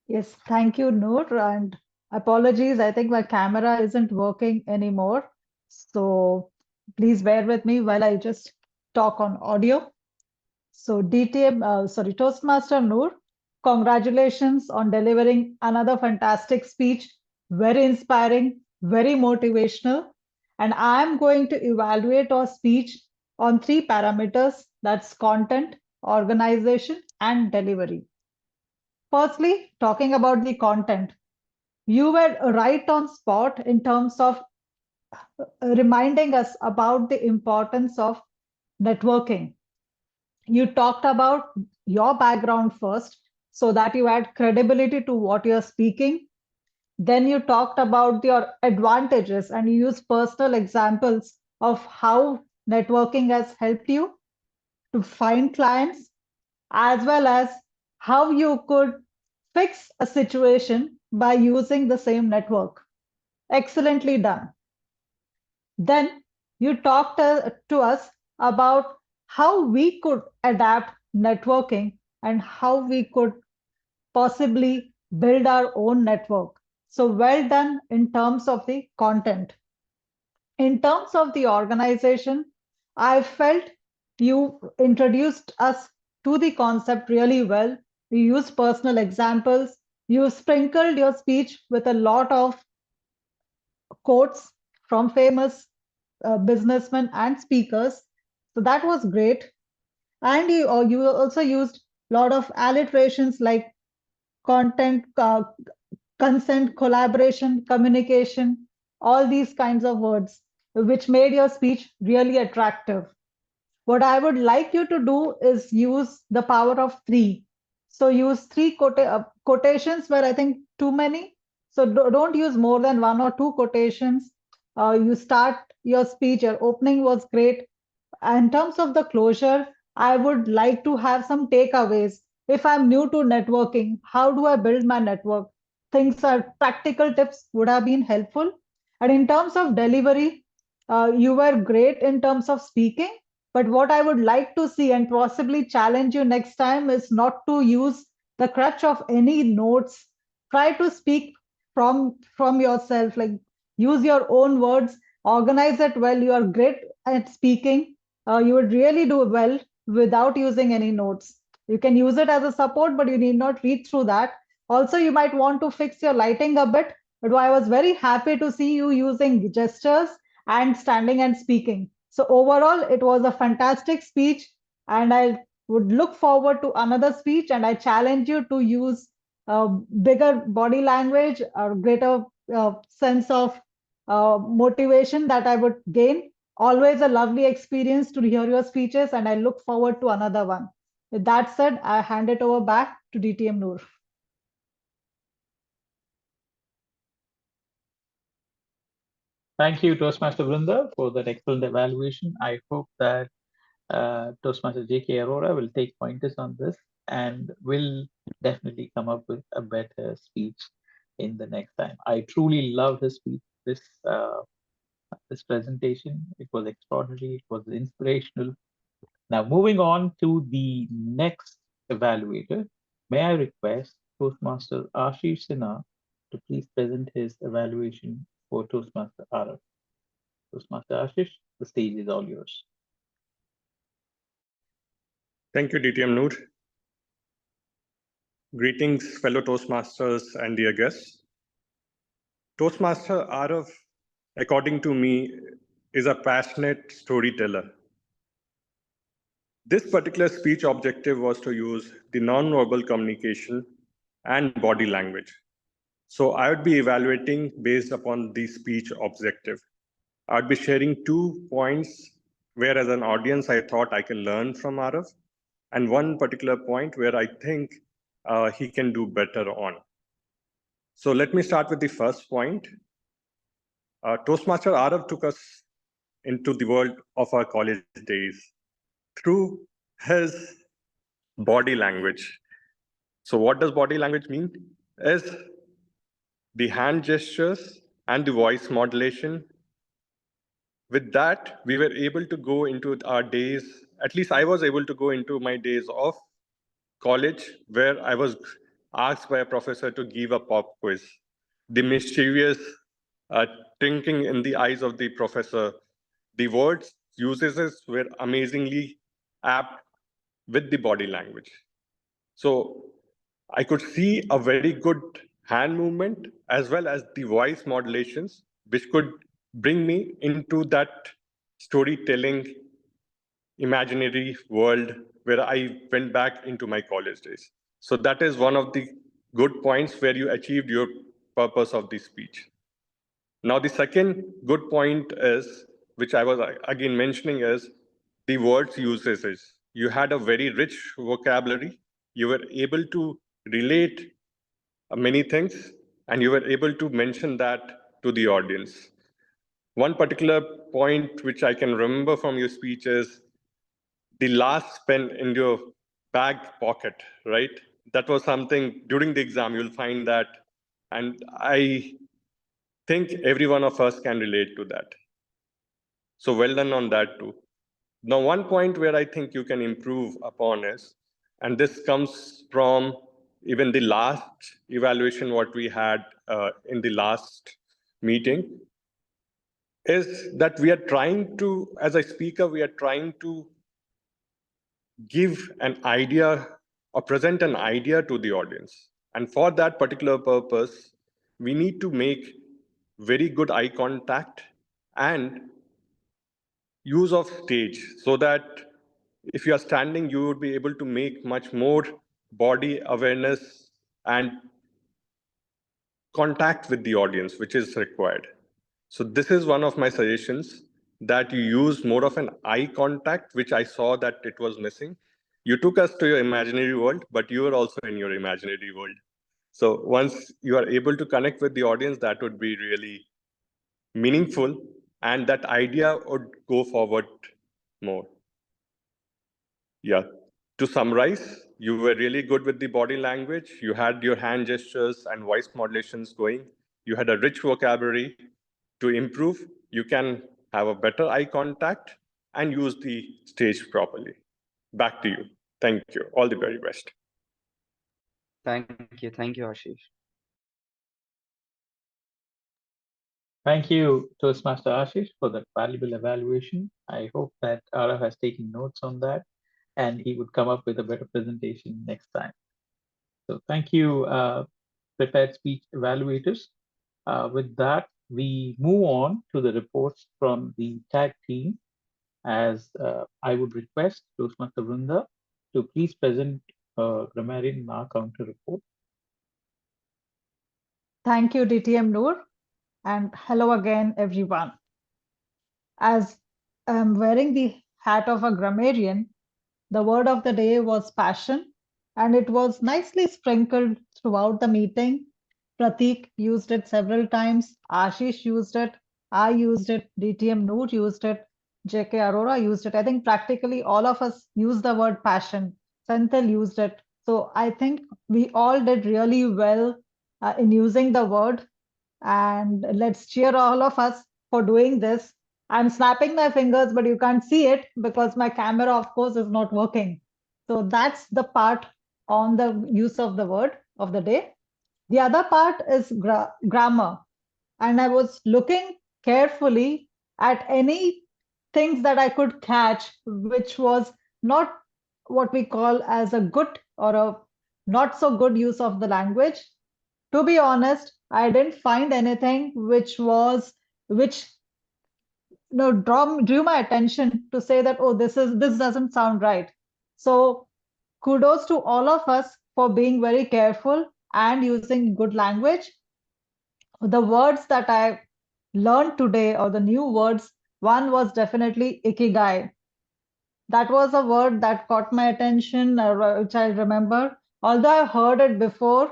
Yes, thank you, Noor. And apologies, I think my camera isn't working anymore. So please bear with me while I just talk on audio. So Toastmaster Noor, congratulations on delivering another fantastic speech. Very inspiring, very motivational. And I'm going to evaluate our speech on 3 parameters, that's content, organization, and delivery. Firstly, talking about the content, you were right on spot in terms of reminding us about the importance of networking. You talked about your background first so that you add credibility to what you're speaking. Then you talked about your advantages and you used personal examples of how networking has helped you to find clients, as well as how you could fix a situation by using the same network. Excellently done. Then you talked to us about how we could adapt networking and how we could possibly build our own network. So well done in terms of the content. In terms of the organization, I felt you introduced us to the concept really well. You used personal examples. You sprinkled your speech with a lot of quotes from famous businessmen and speakers. So that was great. And you also used a lot of alliterations like content, consent, collaboration, communication, all these kinds of words, which made your speech really attractive. What I would like you to do is use the power of three. So use three quotations where I think too many. So don't use more than one or two quotations. You start your speech, your opening was great. In terms of the closure, I would like to have some takeaways. If I'm new to networking, how do I build my network? Things are practical tips would have been helpful. And in terms of delivery, you were great in terms of speaking. But what I would like to see and possibly challenge you next time is not to use the crutch of any notes. Try to speak from yourself, like use your own words, organize it well. You are great at speaking. You would really do well without using any notes. You can use it as a support, but you need not read through that. Also, you might want to fix your lighting a bit, but I was very happy to see you using gestures and standing and speaking. So overall, it was a fantastic speech, and I would look forward to another speech, and I challenge you to use bigger body language or greater sense of motivation that I would gain. Always a lovely experience to hear your speeches, and I look forward to another one. With that said, I hand it over back to DTM Noor. Thank you, Toastmaster Vrinda, for that excellent evaluation. I hope that Toastmaster J.K. Arora will take pointers on this and will definitely come up with a better speech in the next time. I truly loved his speech, this presentation. It was extraordinary. It was inspirational. Now, moving on to the next evaluator, may I request Toastmaster Ashish Sinha to please present his evaluation for Toastmaster Arav. Toastmaster Ashish, the stage is all yours. Thank you, DTM Noor. Greetings, fellow Toastmasters and dear guests. Toastmaster Arav, according to me, is a passionate storyteller. This particular speech objective was to use the non-verbal communication and body language. So I would be evaluating based upon the speech objective. I would be sharing 2 points where as an audience I thought I can learn from Arav, and one particular point where I think he can do better on. So let me start with the first point. Toastmaster Arav took us into the world of our college days through his body language. So what does body language mean? Is the hand gestures and the voice modulation. With that, we were able to go into our days, at least I was able to go into my days of college, where I was asked by a professor to give a pop quiz. The mischievous twinkling in the eyes of the professor, the words usages were amazingly apt with the body language. So I could see a very good hand movement as well as the voice modulations, which could bring me into that storytelling imaginary world where I went back into my college days. So that is one of the good points where you achieved your purpose of the speech. Now, the second good point is, which I was again mentioning, is the words usage. You had a very rich vocabulary. You were able to relate many things, and you were able to mention that to the audience. One particular point which I can remember from your speech is the last pen in your bag pocket, right? That was something during the exam, you'll find that. And I think every one of us can relate to that. So well done on that too. Now, one point where I think you can improve upon is, and this comes from even the last evaluation what we had in the last meeting, is that we are trying to, as a speaker, we are trying to give an idea or present an idea to the audience. And for that particular purpose, we need to make very good eye contact and use of stage, so that if you are standing, you would be able to make much more body awareness and contact with the audience, which is required. So this is one of my suggestions, that you use more of an eye contact, which I saw that it was missing. You took us to your imaginary world, but you are also in your imaginary world. So once you are able to connect with the audience, that would be really meaningful, and that idea would go forward more. Yeah. To summarize, you were really good with the body language. You had your hand gestures and voice modulations going. You had a rich vocabulary. To improve, you can have a better eye contact and use the stage properly. Back to you. Thank you. All the very best. Thank you, Ashish. Thank you, Toastmaster Ashish, for that valuable evaluation. I hope that Arav has taken notes on that and he would come up with a better presentation next time. So thank you, prepared speech evaluators. With that, we move on to the reports from the tag team, as I would request Toastmaster Vrinda to please present grammarian mark counter report. Thank you, DTM Noor, and hello again, everyone. As I'm wearing the hat of a grammarian, the word of the day was passion, and it was nicely sprinkled throughout the meeting. Pratik used it several times, Ashish used it, I used it, DTM Noor used it, JK Arora used it. I think practically all of us used the word passion. Senthil used it. So I think we all did really well in using the word. And let's cheer all of us for doing this. I'm snapping my fingers, but you can't see it because my camera, of course, is not working. So that's the part on the use of the word of the day. The other part is grammar. And I was looking carefully at any things that I could catch, which was not what we call as a good or a not so good use of the language. To be honest, I didn't find anything which drew my attention to say that, oh, this doesn't sound right. So kudos to all of us for being very careful and using good language. The words that I learned today, or the new words, one was definitely ikigai. That was a word that caught my attention, which I remember. Although I heard it before,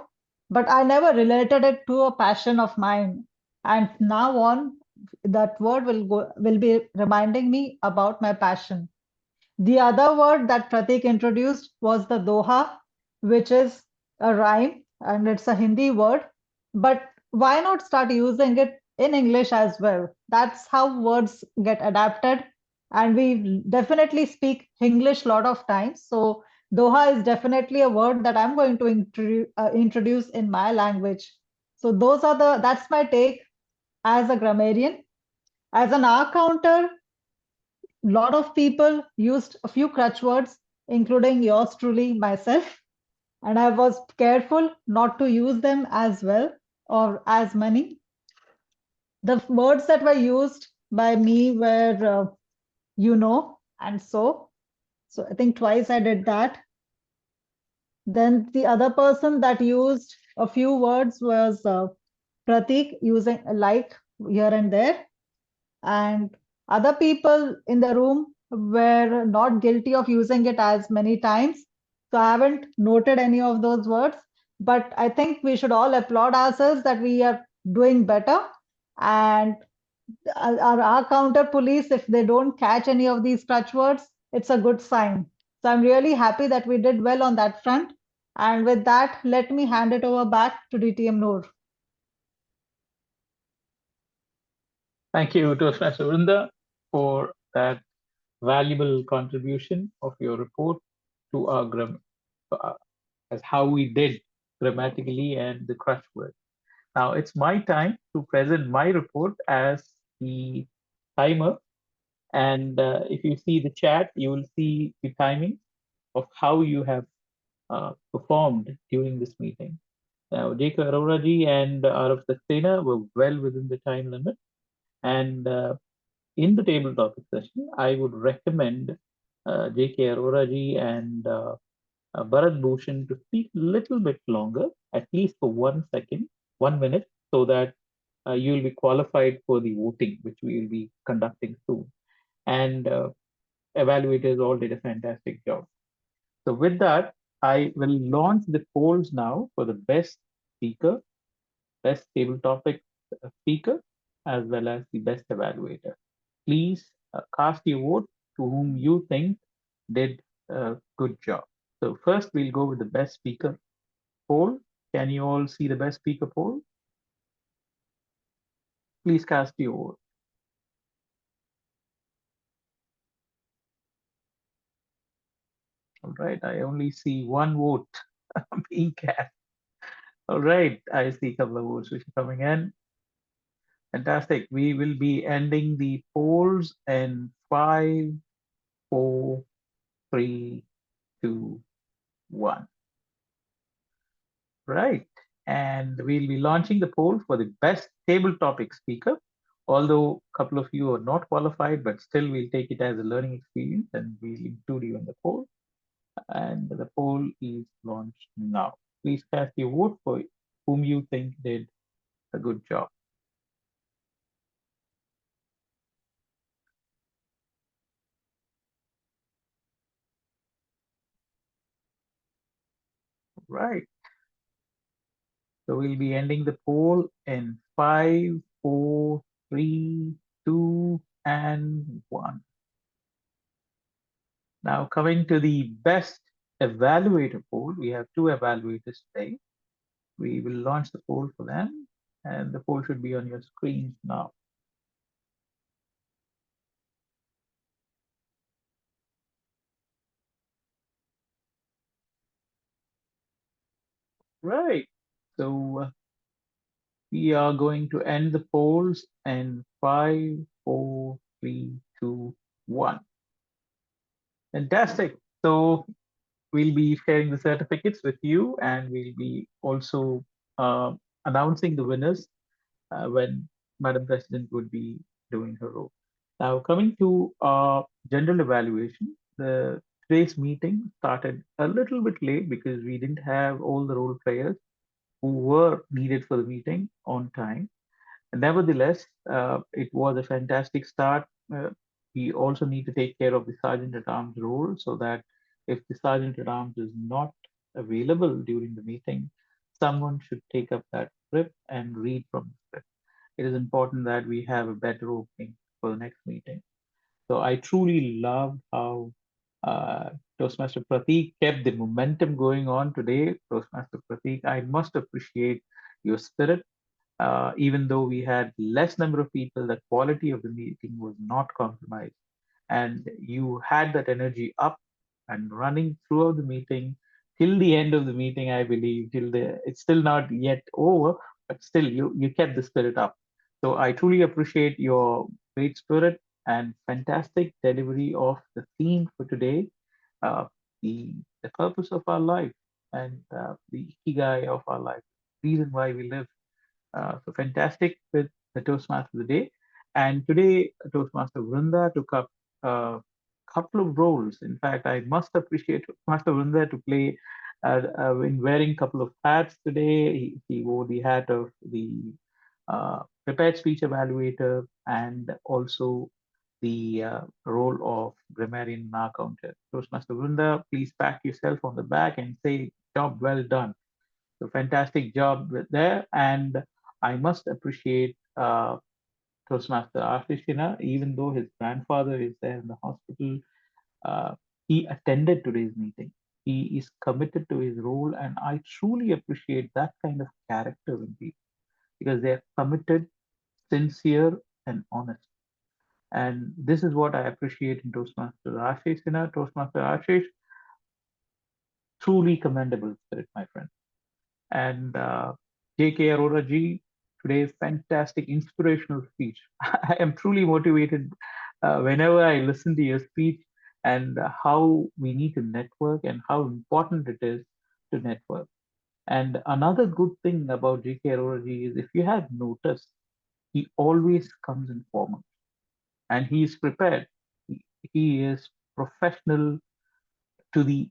but I never related it to a passion of mine. And now on, that word will be reminding me about my passion. The other word that Pratik introduced was the doha, which is a rhyme and it's a Hindi word. But why not start using it in English as well? That's how words get adapted. And we definitely speak English a lot of times. So doha is definitely a word that I'm going to introduce in my language. So that's my take as a grammarian. As an R counter, lot of people used a few crutch words, including yours truly, myself, and I was careful not to use them as well or as many. The words that were used by me were, and so. So I think twice I did that. Then the other person that used a few words was Pratik, using like here and there. And other people in the room were not guilty of using it as many times. So I haven't noted any of those words, but I think we should all applaud ourselves that we are doing better. And our counter police, if they don't catch any of these touch words, it's a good sign. So I'm really happy that we did well on that front. And with that, let me hand it over back to DTM Noor. Thank you, Toastmaster Vrinda, for that valuable contribution of your report to our as how we did grammatically and the crutch word. Now it's my time to present my report as the timer. And if you see the chat, you will see the timing of how you have performed during this meeting. Now, J.K. Arora ji and Arav Saxena were well within the time limit. And in the table topic session, I would recommend J.K. Arora ji and Bharat Bhushan to speak a little bit longer, at least for 1 second, 1 minute, so that you will be qualified for the voting, which we will be conducting soon. And evaluators all did a fantastic job. So with that, I will launch the polls now for the best speaker, best table topic speaker, as well as the best evaluator. Please cast your vote to whom you think did a good job. So first we'll go with the best speaker poll. Can you all see the best speaker poll? Please cast your vote. All right, I only see one vote being cast. All right, I see a couple of votes which are coming in. Fantastic. We will be ending the polls in 5, 4, 3, 2, 1. Right. And we'll be launching the poll for the best table topic speaker. Although a couple of you are not qualified, but still we'll take it as a learning experience and we'll include you in the poll. And the poll is launched now. Please cast your vote for whom you think did a good job. Right. So we'll be ending the poll in 5, 4, 3, 2, and 1. Now coming to the best evaluator poll, we have 2 evaluators today. We will launch the poll for them, and the poll should be on your screens now. Right. So we are going to end the polls in 5, 4, 3, 2, 1. Fantastic. So we'll be sharing the certificates with you, and we'll be also announcing the winners when Madam President would be doing her role. Now, coming to general evaluation, today's meeting started a little bit late because we didn't have all the role players who were needed for the meeting on time. Nevertheless, it was a fantastic start. We also need to take care of the Sergeant at Arms role so that if the Sergeant at Arms is not available during the meeting, someone should take up that script and read from the script. It is important that we have a better opening for the next meeting. So I truly loved how Toastmaster Pratik kept the momentum going on today. Toastmaster Pratik, I must appreciate your spirit. Even though we had less number of people, the quality of the meeting was not compromised. And you had that energy up and running throughout the meeting till the end of the meeting, I believe, it's still not yet over, but still you kept the spirit up. So I truly appreciate your great spirit and fantastic delivery of the theme for today, uh, the purpose of our life and the ikigai of our life, reason why we live. So fantastic with the Toastmaster of the day. And today, Toastmaster Vrinda took up a couple of roles. In fact, I must appreciate Toastmaster Vrinda to play in wearing a couple of hats today. He wore the hat of the prepared speech evaluator and also the role of grammarian and counter. Toastmaster Vrinda, please pat yourself on the back and say, job well done. So fantastic job there. And I must appreciate Toastmaster Ashish, even though his grandfather is there in the hospital, he attended today's meeting. He is committed to his role, and I truly appreciate that kind of character in people because they're committed, sincere, and honest. And this is what I appreciate in Toastmaster Ashish. Toastmaster Ashish, truly commendable spirit, my friend. And J.K. Arora ji, today's fantastic inspirational speech. I am truly motivated whenever I listen to your speech and how we need to network and how important it is to network. And another good thing about J.K. Arora ji is if you have noticed, he always comes in formal and he is prepared. He is professional to the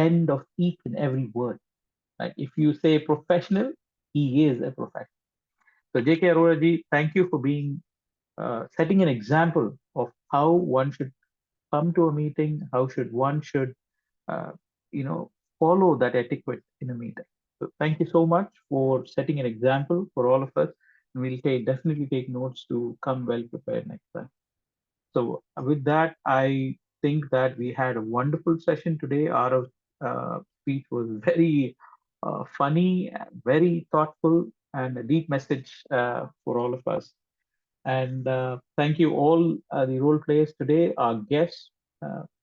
end of each and every word. Like if you say professional, he is a professional. So J.K. Arora ji, thank you for being setting an example of how one should come to a meeting, how should one should uh, follow that etiquette in a meeting. So thank you so much for setting an example for all of us. And we'll definitely take notes to come well prepared next time. So with that, I think that we had a wonderful session today. Our speech was very funny, very thoughtful, and a deep message for all of us. And thank you all the role players today, our guests.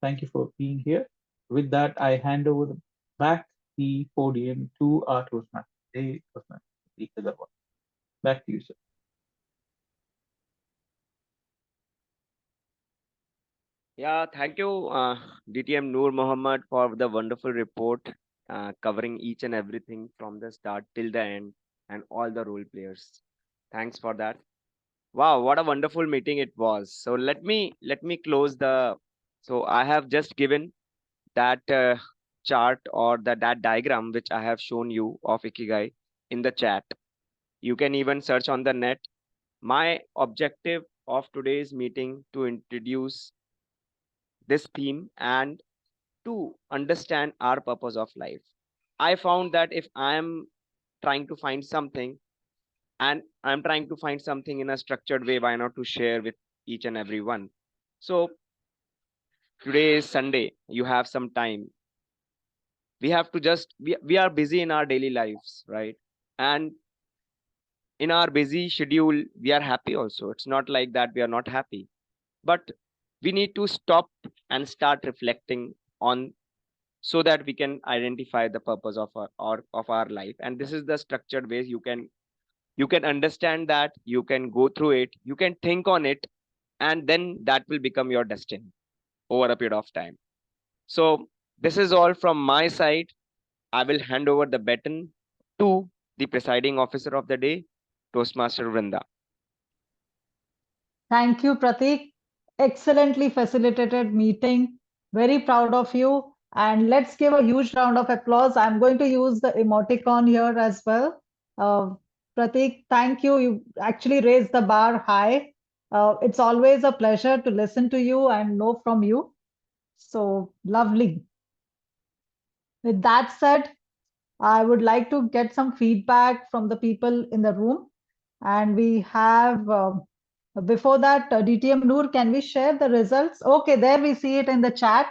Thank you for being here. With that, I hand over back the podium to our Toastmaster. Hey, Toastmaster, back to you, sir. Yeah, thank you, DTM Noor Muhammad, for the wonderful report covering each and everything from the start till the end and all the role players. Thanks for that. Wow, what a wonderful meeting it was. So let me close the. So I have just given that chart or that diagram which I have shown you of Ikigai in the chat. You can even search on the net. My objective of today's meeting to introduce this theme and to understand our purpose of life. I found that if I am trying to find something and I'm trying to find something in a structured way, why not to share with each and every one? So today is Sunday, you have some time. We have to just, we are busy in our daily lives, right? And in our busy schedule, we are happy also. It's not like that we are not happy, but we need to stop and start reflecting on so that we can identify the purpose of our life. And this is the structured ways you can understand that, you can go through it, you can think on it, and then that will become your destiny over a period of time. So this is all from my side. I will hand over the baton to the presiding officer of the day, Toastmaster Vrinda. Thank you, Pratik. Excellently facilitated meeting. Very proud of you. And let's give a huge round of applause. I'm going to use the emoticon here as well. Pratik, thank you. You actually raised the bar high. It's always a pleasure to listen to you and know from you. So lovely. With that said, I would like to get some feedback from the people in the room. And we have, before that, DTM Noor, can we share the results? Okay, there we see it in the chat.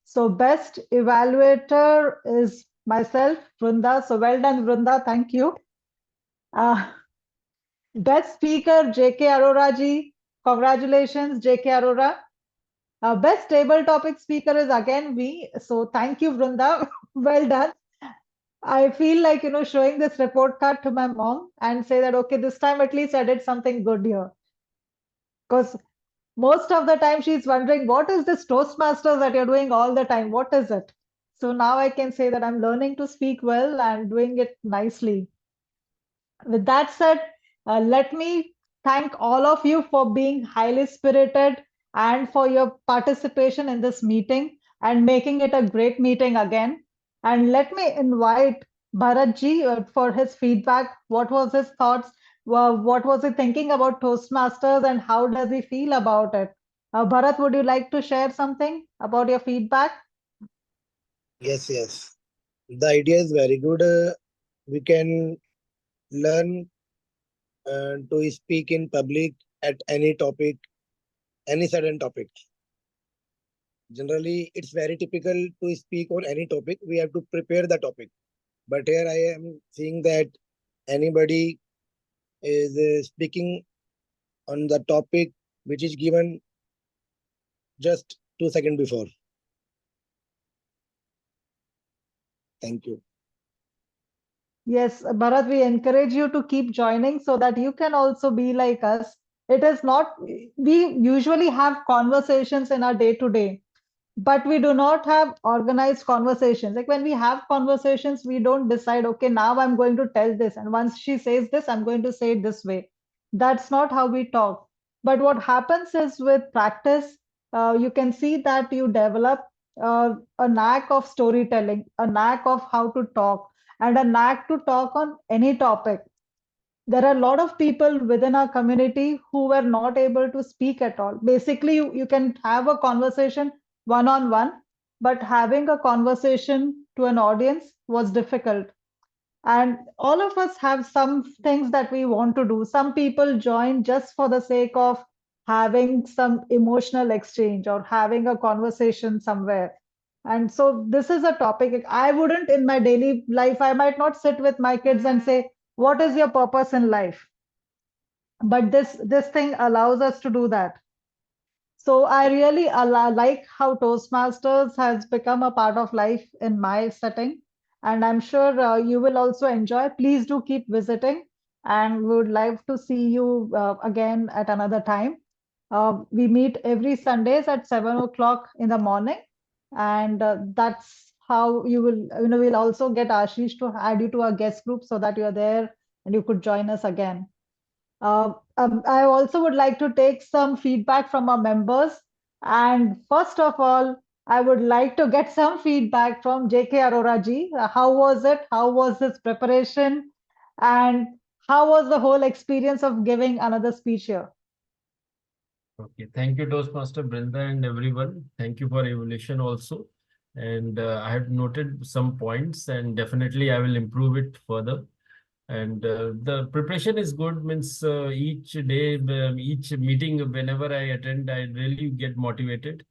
So best evaluator is myself, Vrunda. So well done, Vrunda. Thank you. Best speaker, JK Arora ji. Congratulations, JK Arora. Best table topic speaker is again me. So thank you, Vrunda. Well done. I feel like, showing this report card to my mom and say that, okay, this time at least I did something good here. Because most of the time she's wondering, what is this Toastmasters that you're doing all the time? What is it? So now I can say that I'm learning to speak well and doing it nicely. With that said, let me thank all of you for being highly spirited and for your participation in this meeting and making it a great meeting again. And let me invite Bharatji for his feedback. What was his thoughts? What was he thinking about Toastmasters and how does he feel about it? Bharat, would you like to share something about your feedback? Yes, yes. The idea is very good. We can learn to speak in public at any topic, any certain topic. Generally, it's very typical to speak on any topic. We have to prepare the topic. But here I am seeing that anybody is speaking on the topic which is given just 2 seconds before. Thank you. Yes, Bharat, we encourage you to keep joining so that you can also be like us. It is not, we usually have conversations in our day to day, but we do not have organized conversations. Like when we have conversations, we don't decide, okay, now I'm going to tell this. And once she says this, I'm going to say it this way. That's not how we talk. But what happens is with practice, you can see that you develop a knack of storytelling, a knack of how to talk, and a knack to talk on any topic. There are a lot of people within our community who were not able to speak at all. Basically, you can have a conversation one on one, but having a conversation to an audience was difficult. And all of us have some things that we want to do. Some people join just for the sake of having some emotional exchange or having a conversation somewhere. And so this is a topic I wouldn't in my daily life, I might not sit with my kids and say, what is your purpose in life? But this thing allows us to do that. So I really like how Toastmasters has become a part of life in my setting, and I'm sure you will also enjoy. Please do keep visiting, and we would like to see you again at another time. We meet every Sundays at 7 o'clock in the morning, and that's how you will, we'll also get Ashish to add you to our guest group so that you're there and you could join us again. I also would like to take some feedback from our members. And first of all, I would like to get some feedback from JK Arora ji. How was it? How was his preparation? And how was the whole experience of giving another speech here? Okay, thank you, Toastmaster Brinda and everyone. Thank you for evaluation also. And I have noted some points, and definitely I will improve it further. And the preparation is good, means each day, each meeting, whenever I attend, I really get motivated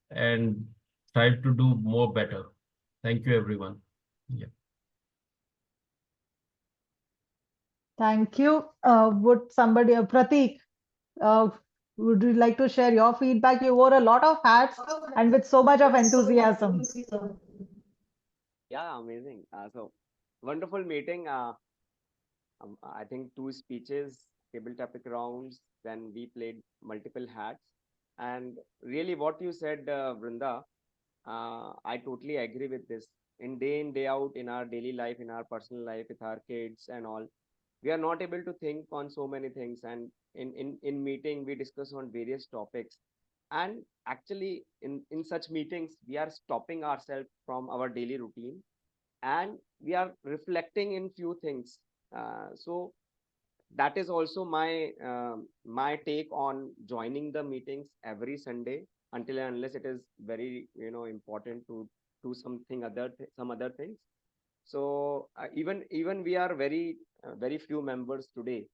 and try to do more better. Thank you, everyone. Yeah. Thank you. Would somebody, Prateek, uh, would you like to share your feedback? You wore a lot of hats and with so much of enthusiasm. Yeah, amazing. So wonderful meeting. I think 2 speeches, table topic rounds, then we played multiple hats. And really, what you said, Vrinda, I totally agree with this. In day out, in our daily life, in our personal life, with our kids and all, we are not able to think on so many things. And in meeting, we discuss on various topics. And actually, in such meetings, we are stopping ourselves from our daily routine and we are reflecting in few things. So that is also my take on joining the meetings every Sunday until and unless it is very important to do something some other things. So even we are very few members today,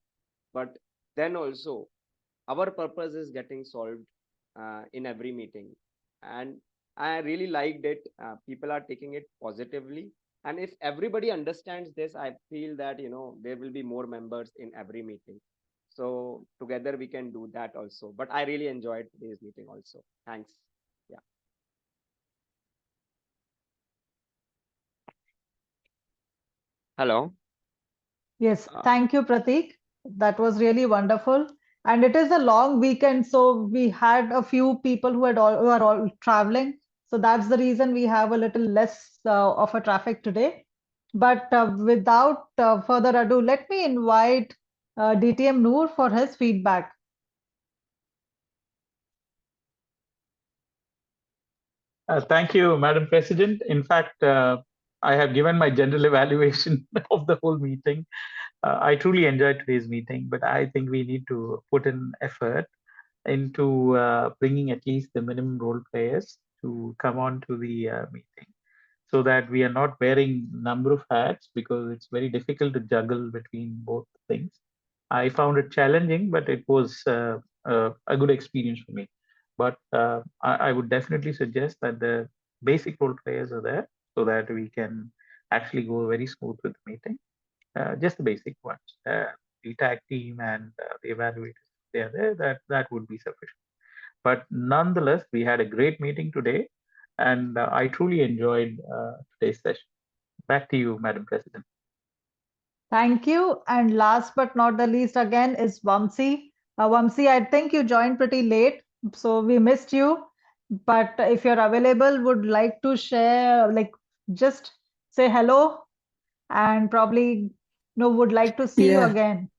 but then also our purpose is getting solved in every meeting, and I really liked it. People are taking it positively, and if everybody understands this, I feel that there will be more members in every meeting, so together we can do that also. But I really enjoyed today's meeting also. Thanks. Yeah. Hello. Yes, uh, thank you, Prateek. That was really wonderful. And it is a long weekend, so we had a few people who are all traveling. So that's the reason we have a little less of a traffic today. But without further ado, let me invite DTM Noor for his feedback. Thank you, Madam President. In fact, I have given my general evaluation of the whole meeting. I truly enjoyed today's meeting, but I think we need to put in effort into bringing at least the minimum role players to come on to the meeting, so that we are not wearing number of hats, because it's very difficult to juggle between both things. I found it challenging, but it was a good experience for me. But I would definitely suggest that the basic role players are there so that we can actually go very smooth with the meeting. Just the basic ones. The tag team and the evaluators, they are there. That would be sufficient. But nonetheless, we had a great meeting today, and I truly enjoyed today's session. Back to you, Madam President. Thank you. And last but not the least, again, is Vamsi. Vamsi, I think you joined pretty late, so we missed you. But if you're available, would like to share, like, just say hello and probably would like to see you Yeah, again.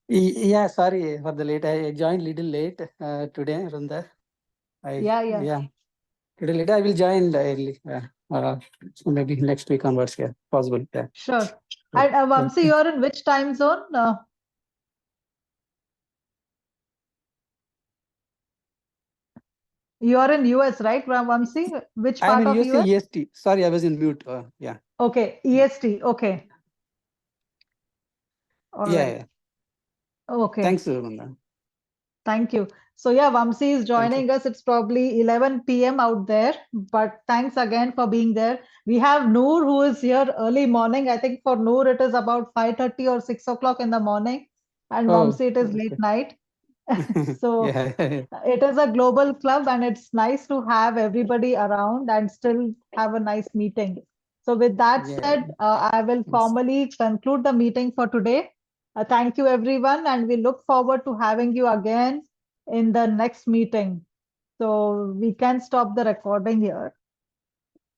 yeah, sorry for the late. I joined little late today, Runda. Yeah. Yeah. Today later I will join early. So maybe next week onwards. Yeah, possible. Yeah. Sure. And Vamsi, Okay. you're in which time zone? You are in US, right, Vamsi? Which I am part in of USA US? EST. Sorry, I was in mute. Yeah. Okay, EST. Okay. All Yeah. right. Yeah. Okay. Thanks, Nanda. Thank you. So yeah, Vamsi is joining us. It's probably 11 p.m. out there, but thanks again for being there. We have Noor who is here early morning. I think for Noor it is about 5:30 or 6 o'clock in the morning, and Oh, Vamsi it is okay. late night. So Yeah. it is a global club and it's nice to have everybody around and still have a nice meeting. So with that Yeah. said, I will Thanks. formally conclude the meeting for today. Thank you everyone and we look forward to having you again in the next meeting. So we can stop the recording here.